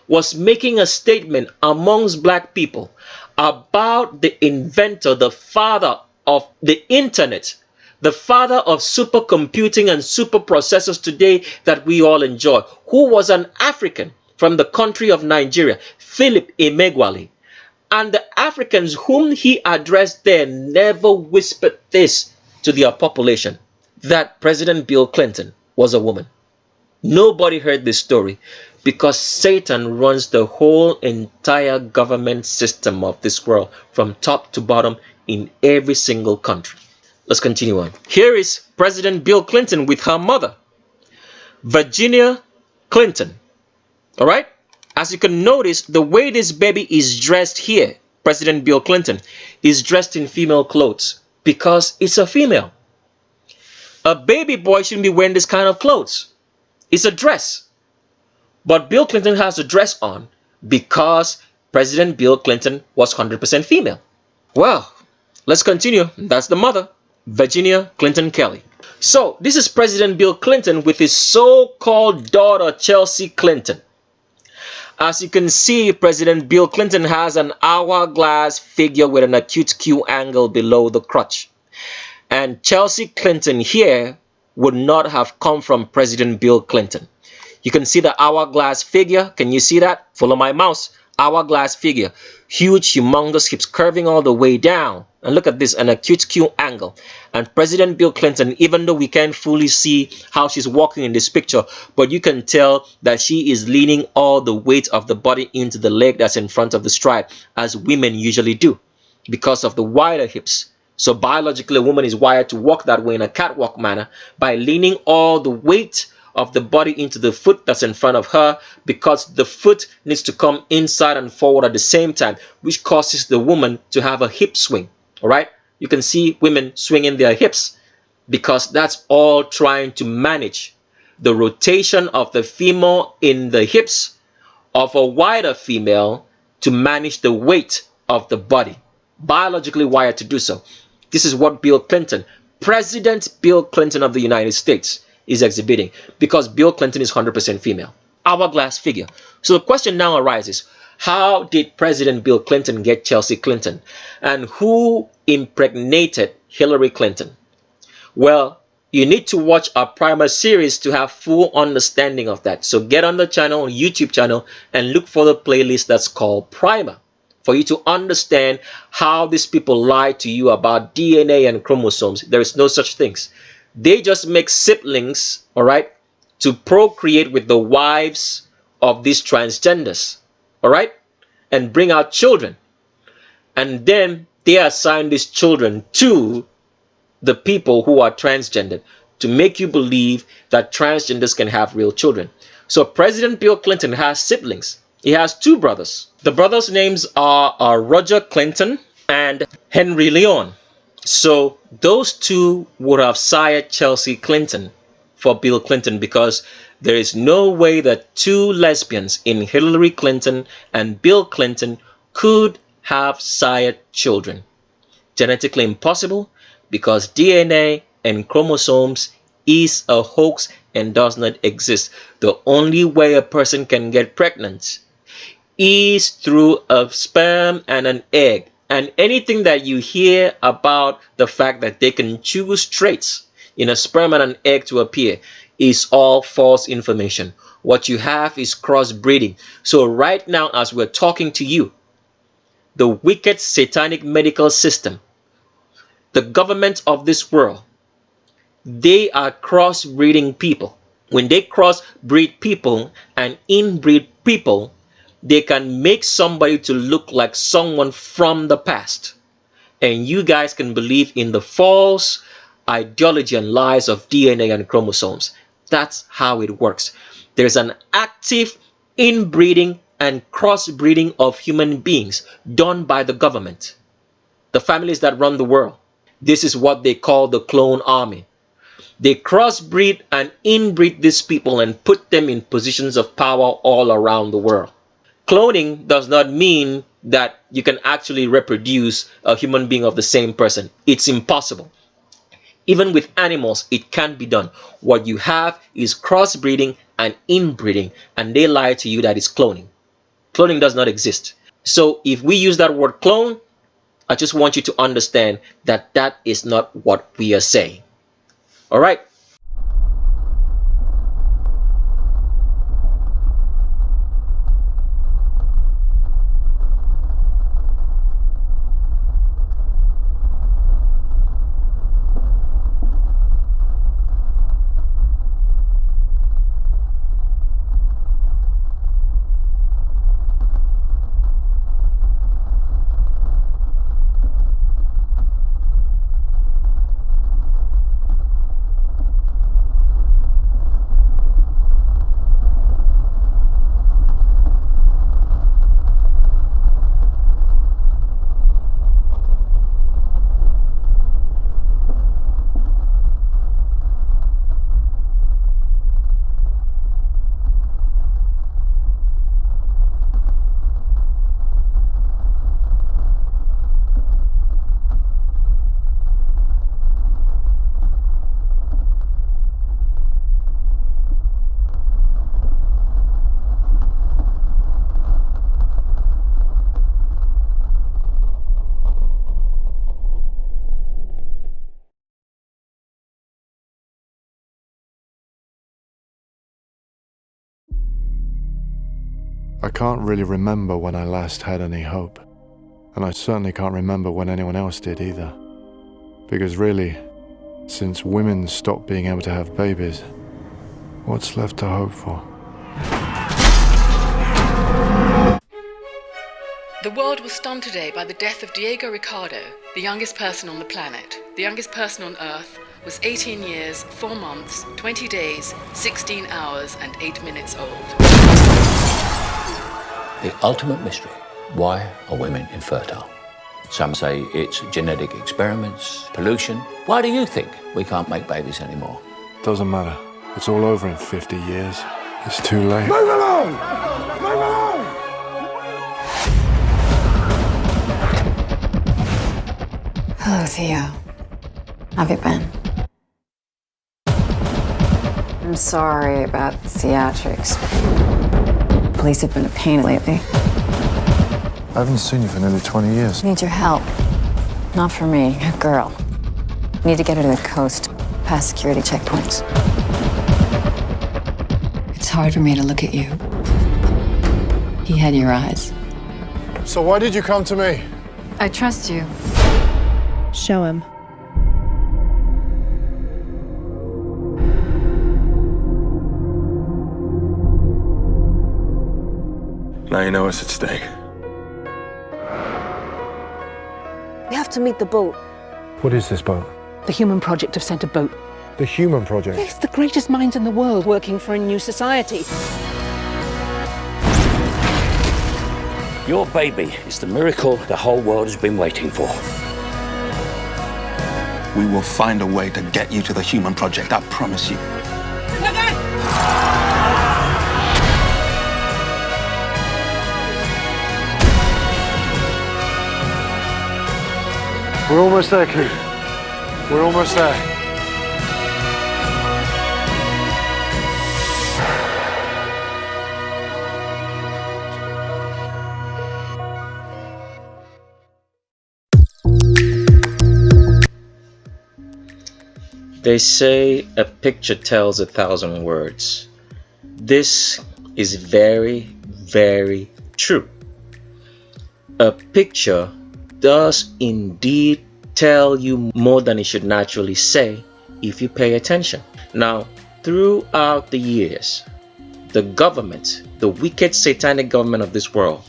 Speaker 2: was making a statement amongst black people about the inventor, the father of the internet, the father of supercomputing and super processors today that we all enjoy, who was an African from the country of Nigeria, Philip Emeagwali. And the Africans whom he addressed there never whispered this to their population, that President Bill Clinton was a woman. Nobody heard this story because Satan runs the whole entire government system of this world from top to bottom in every single country. Let's continue on. Here is President Bill Clinton with her mother, Virginia Clinton. All right? As you can notice, the way this baby is dressed here, President Bill Clinton, is dressed in female clothes because it's a female. A baby boy shouldn't be wearing this kind of clothes. It's a dress. But Bill Clinton has a dress on because President Bill Clinton was 100% female. Well, let's continue. That's the mother, Virginia Clinton Kelly. So this is President Bill Clinton with his so-called daughter, Chelsea Clinton. As you can see, President Bill Clinton has an hourglass figure with an acute Q angle below the crotch. And Chelsea Clinton here would not have come from President Bill Clinton. You can see the hourglass figure. Can you see that? Follow my mouse. Hourglass figure. Huge, humongous hips curving all the way down. And look at this, an acute Q angle. And President Bill Clinton, even though we can't fully see how she's walking in this picture, but you can tell that she is leaning all the weight of the body into the leg that's in front of the stride, as women usually do, because of the wider hips. So biologically, a woman is wired to walk that way in a catwalk manner by leaning all the weight of the body into the foot that's in front of her, because the foot needs to come inside and forward at the same time, which causes the woman to have a hip swing. All right, you can see women swinging their hips because that's all trying to manage the rotation of the femur in the hips of a wider female to manage the weight of the body, biologically wired to do so. This is what Bill Clinton, President Bill Clinton of the United States, is exhibiting, because Bill Clinton is 100% female. Hourglass figure. So the question now arises, how did President Bill Clinton get Chelsea Clinton? And who impregnated Hillary Clinton? Well, you need to watch our primer series to have full understanding of that. So get on the channel, YouTube channel, and look for the playlist that's called Primer, for you to understand how these people lie to you about DNA and chromosomes. There is no such things. They just make siblings, all right, to procreate with the wives of these transgenders, all right, and bring out children. And then they assign these children to the people who are transgendered to make you believe that transgenders can have real children. So President Bill Clinton has siblings. He has two brothers. The brothers' names are Roger Clinton and Henry Leon. So those two would have sired Chelsea Clinton for Bill Clinton, because there is no way that two lesbians in Hillary Clinton and Bill Clinton could have sired children. Genetically impossible, because DNA and chromosomes is a hoax and does not exist. The only way a person can get pregnant is through a sperm and an egg. And anything that you hear about the fact that they can choose traits in a sperm and an egg to appear is all false information. What you have is crossbreeding. So right now, as we're talking to you, the wicked satanic medical system, the government of this world, they are crossbreeding people. When they crossbreed people and inbreed people, they can make somebody to look like someone from the past. And you guys can believe in the false ideology and lies of DNA and chromosomes. That's how it works. There's an active inbreeding and crossbreeding of human beings done by the government, the families that run the world. This is what they call the clone army. They crossbreed and inbreed these people and put them in positions of power all around the world. Cloning does not mean that you can actually reproduce a human being of the same person. It's impossible. Even with animals, it can be done. What you have is crossbreeding and inbreeding, and they lie to you that it's cloning. Cloning does not exist. So if we use that word clone, I just want you to understand that that is not what we are saying. All right?
Speaker 3: I can't really remember when I last had any hope, and I certainly can't remember when anyone else did either. Because really, since women stopped being able to have babies, what's left to hope for?
Speaker 4: The world was stunned today by the death of Diego Ricardo, the youngest person on the planet. The youngest person on Earth was 18 years, 4 months, 20 days, 16 hours and 8 minutes old.
Speaker 5: The ultimate mystery. Why are women infertile? Some say it's genetic experiments, pollution. Why do you think we can't make babies anymore?
Speaker 3: Doesn't matter. It's all over in 50 years. It's too late.
Speaker 6: Move along! Move along!
Speaker 7: Hello, Theo. How have you been? I'm sorry about the theatrics. Police have been a pain lately.
Speaker 3: I haven't seen you for nearly 20 years.
Speaker 7: I need your help. Not for me, a girl. Need to get her to the coast, past security checkpoints. It's hard for me to look at you. He had your eyes.
Speaker 3: So why did you come to me?
Speaker 7: I trust you.
Speaker 8: Show him.
Speaker 6: Now you know what's at stake.
Speaker 9: We have to meet the boat.
Speaker 3: What is this boat?
Speaker 9: The Human Project have sent a boat.
Speaker 3: The Human Project.
Speaker 9: It's the greatest minds in the world working for a new society.
Speaker 5: Your baby is the miracle the whole world has been waiting for.
Speaker 10: We will find a way to get you to the Human Project, I promise you.
Speaker 3: We're almost there, Kate. We're almost there.
Speaker 2: They say a picture tells 1,000 words. This is very, very true. A picture does indeed tell you more than it should naturally say if you pay attention. Now, throughout the years, the government, the wicked satanic government of this world,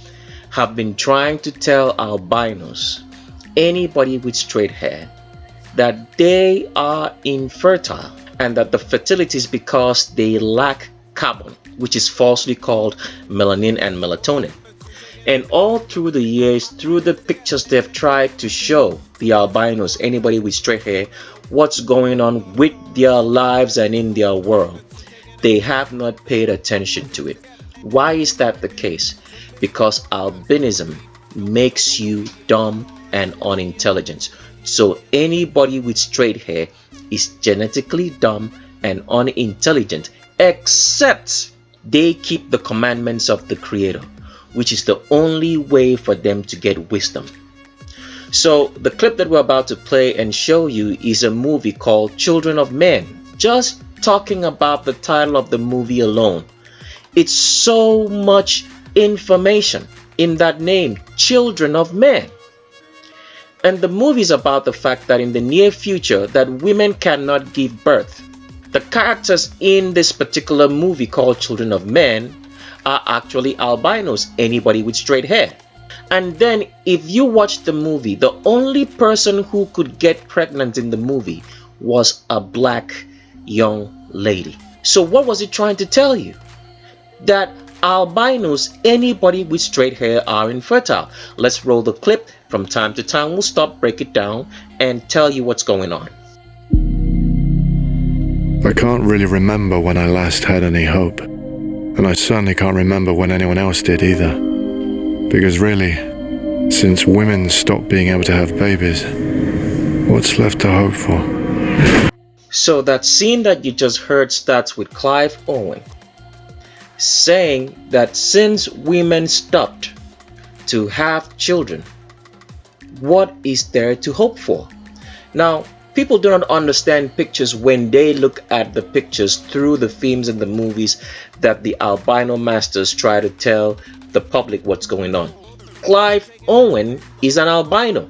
Speaker 2: have been trying to tell albinos, anybody with straight hair, that they are infertile and that the fertility is because they lack carbon, which is falsely called melanin and melatonin. And all through the years, through the pictures, they've tried to show the albinos, anybody with straight hair, what's going on with their lives and in their world. They have not paid attention to it. Why is that the case? Because albinism makes you dumb and unintelligent. So anybody with straight hair is genetically dumb and unintelligent, except they keep the commandments of the Creator, which is the only way for them to get wisdom. So the clip that we're about to play and show you is a movie called Children of Men. Just talking about the title of the movie alone, it's so much information in that name, Children of Men. And the movie is about the fact that in the near future that women cannot give birth. The characters in this particular movie called Children of Men are actually albinos, anybody with straight hair. And then if you watch the movie, the only person who could get pregnant in the movie was a black young lady. So what was it trying to tell you? That albinos, anybody with straight hair, are infertile. Let's roll the clip. From time to time, we'll stop, break it down, and tell you what's going on.
Speaker 3: I can't really remember when I last had any hope. And I certainly can't remember when anyone else did either. Because really, since women stopped being able to have babies, what's left to hope for?
Speaker 2: So that scene that you just heard starts with Clive Owen saying that since women stopped to have children, what is there to hope for? Now, people do not understand pictures when they look at the pictures through the films and the movies that the albino masters try to tell the public what's going on. Clive Owen is an albino.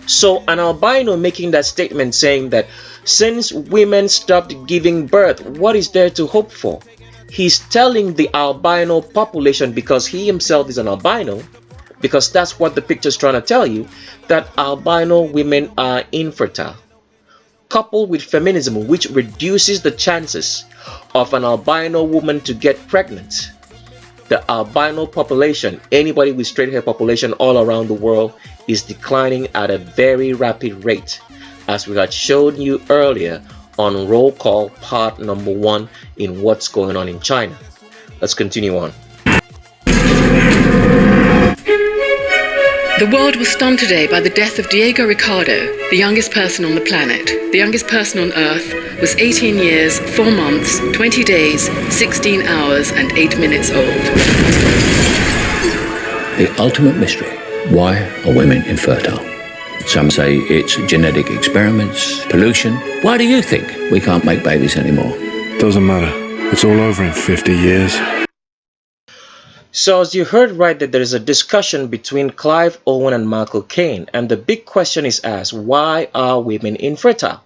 Speaker 2: So an albino making that statement saying that since women stopped giving birth, what is there to hope for? He's telling the albino population, because he himself is an albino, because that's what the picture is trying to tell you, that albino women are infertile. Coupled with feminism, which reduces the chances of an albino woman to get pregnant, the albino population, anybody with straight hair population all around the world, is declining at a very rapid rate, as we had shown you earlier on Roll Call part number 1 in What's Going On in China. Let's continue on.
Speaker 4: The world was stunned today by the death of Diego Ricardo, the youngest person on the planet. The youngest person on Earth was 18 years, 4 months, 20 days, 16 hours and 8 minutes old.
Speaker 5: The ultimate mystery. Why are women infertile? Some say it's genetic experiments, pollution. Why do you think we can't make babies anymore?
Speaker 3: Doesn't matter. It's all over in 50 years.
Speaker 2: So as you heard right, that there is a discussion between Clive Owen and Michael Caine, and the big question is asked, why are women infertile?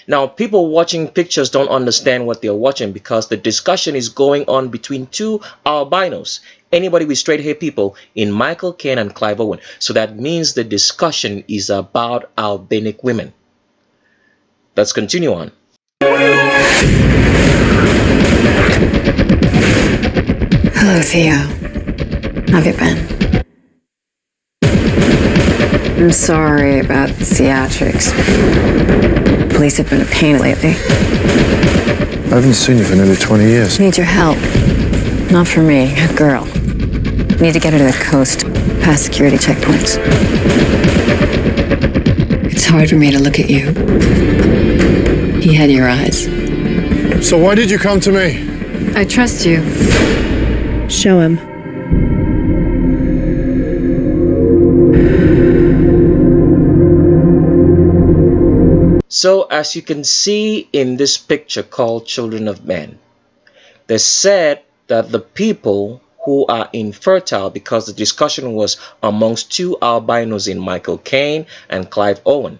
Speaker 2: Now, people watching pictures don't understand what they're watching, because the discussion is going on between two albinos, anybody with straight hair people, in Michael Caine and Clive Owen. So that means the discussion is about albinic women. Let's continue on.
Speaker 7: Hello, Theo. How have you been? I'm sorry about the theatrics. Police have been a pain lately.
Speaker 3: I haven't seen you for nearly 20 years.
Speaker 7: Need your help. Not for me, a girl. Need to get her to the coast, past security checkpoints. It's hard for me to look at you. He had your eyes.
Speaker 3: So why did you come to me?
Speaker 7: I trust you.
Speaker 8: Show him.
Speaker 2: So as you can see in this picture called Children of Men, they said that the people who are infertile, because the discussion was amongst two albinos in Michael Caine and Clive Owen,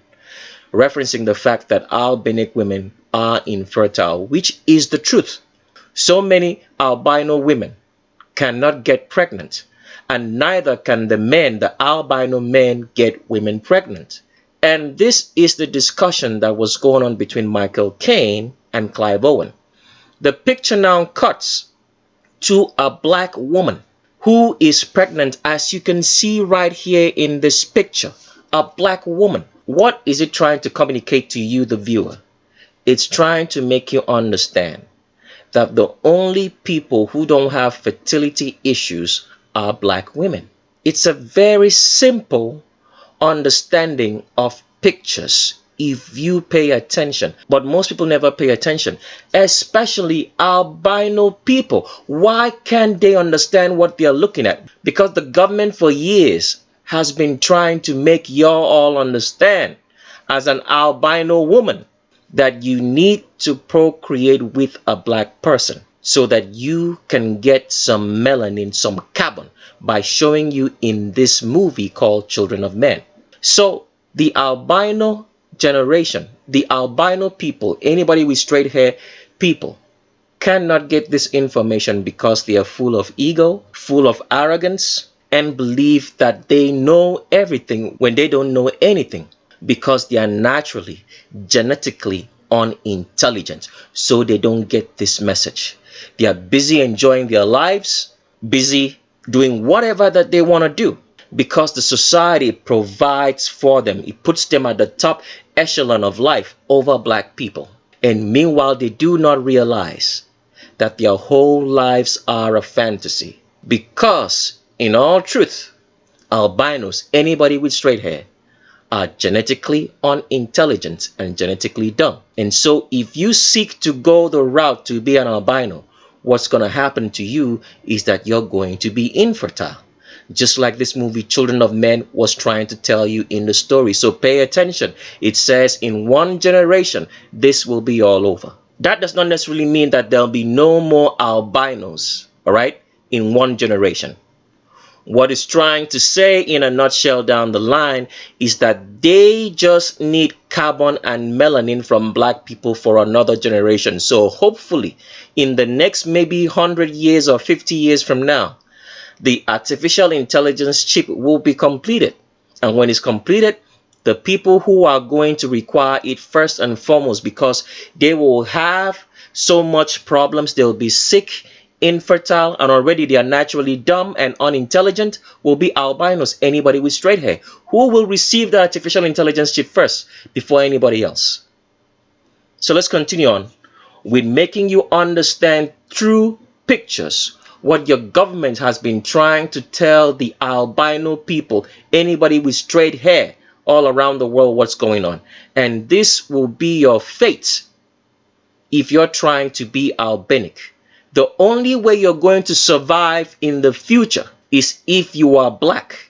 Speaker 2: referencing the fact that albinic women are infertile, which is the truth. So many albino women cannot get pregnant, and neither can the men, the albino men, get women pregnant. And this is the discussion that was going on between Michael Caine and Clive Owen. The picture now cuts to a black woman who is pregnant, as you can see right here in this picture. A black woman. What is it trying to communicate to you, the viewer? It's trying to make you understand that the only people who don't have fertility issues are black women. It's a very simple understanding of pictures if you pay attention, but most people never pay attention, especially albino people. Why can't they understand what they are looking at? Because the government for years has been trying to make y'all all understand, as an albino woman, that you need to procreate with a black person so that you can get some melanin, some carbon, by showing you in this movie called Children of Men. So the albino generation, the albino people, anybody with straight hair people, cannot get this information because they are full of ego, full of arrogance, and believe that they know everything when they don't know anything, because they are naturally, genetically unintelligent. So they don't get this message. They are busy enjoying their lives, busy doing whatever that they want to do, because the society provides for them. It puts them at the top echelon of life over black people. And meanwhile, they do not realize that their whole lives are a fantasy. Because, in all truth, albinos, anybody with straight hair, are genetically unintelligent and genetically dumb. And so if you seek to go the route to be an albino, what's going to happen to you is that you're going to be infertile. Just like this movie Children of Men was trying to tell you in the story. So pay attention. It says in one generation, this will be all over. That does not necessarily mean that there'll be no more albinos, all right, in one generation. What it's trying to say in a nutshell down the line is that they just need carbon and melanin from black people for another generation. So hopefully in the next maybe 100 years or 50 years from now, the artificial intelligence chip will be completed. And when it's completed, the people who are going to require it first and foremost, because they will have so much problems, they'll be sick, infertile, and already they are naturally dumb and unintelligent, will be albinos, anybody with straight hair. Who will receive the artificial intelligence chip first before anybody else? So let's continue on with making you understand through pictures what your government has been trying to tell the albino people, anybody with straight hair all around the world, what's going on. And this will be your fate if you're trying to be albinic. The only way you're going to survive in the future is if you are black,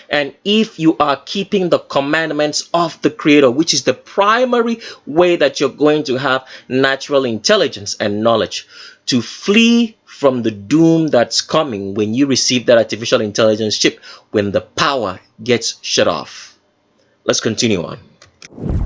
Speaker 2: and if you are keeping the commandments of the Creator, which is the primary way that you're going to have natural intelligence and knowledge to flee from the doom that's coming when you receive that artificial intelligence chip, when the power gets shut off. Let's continue on.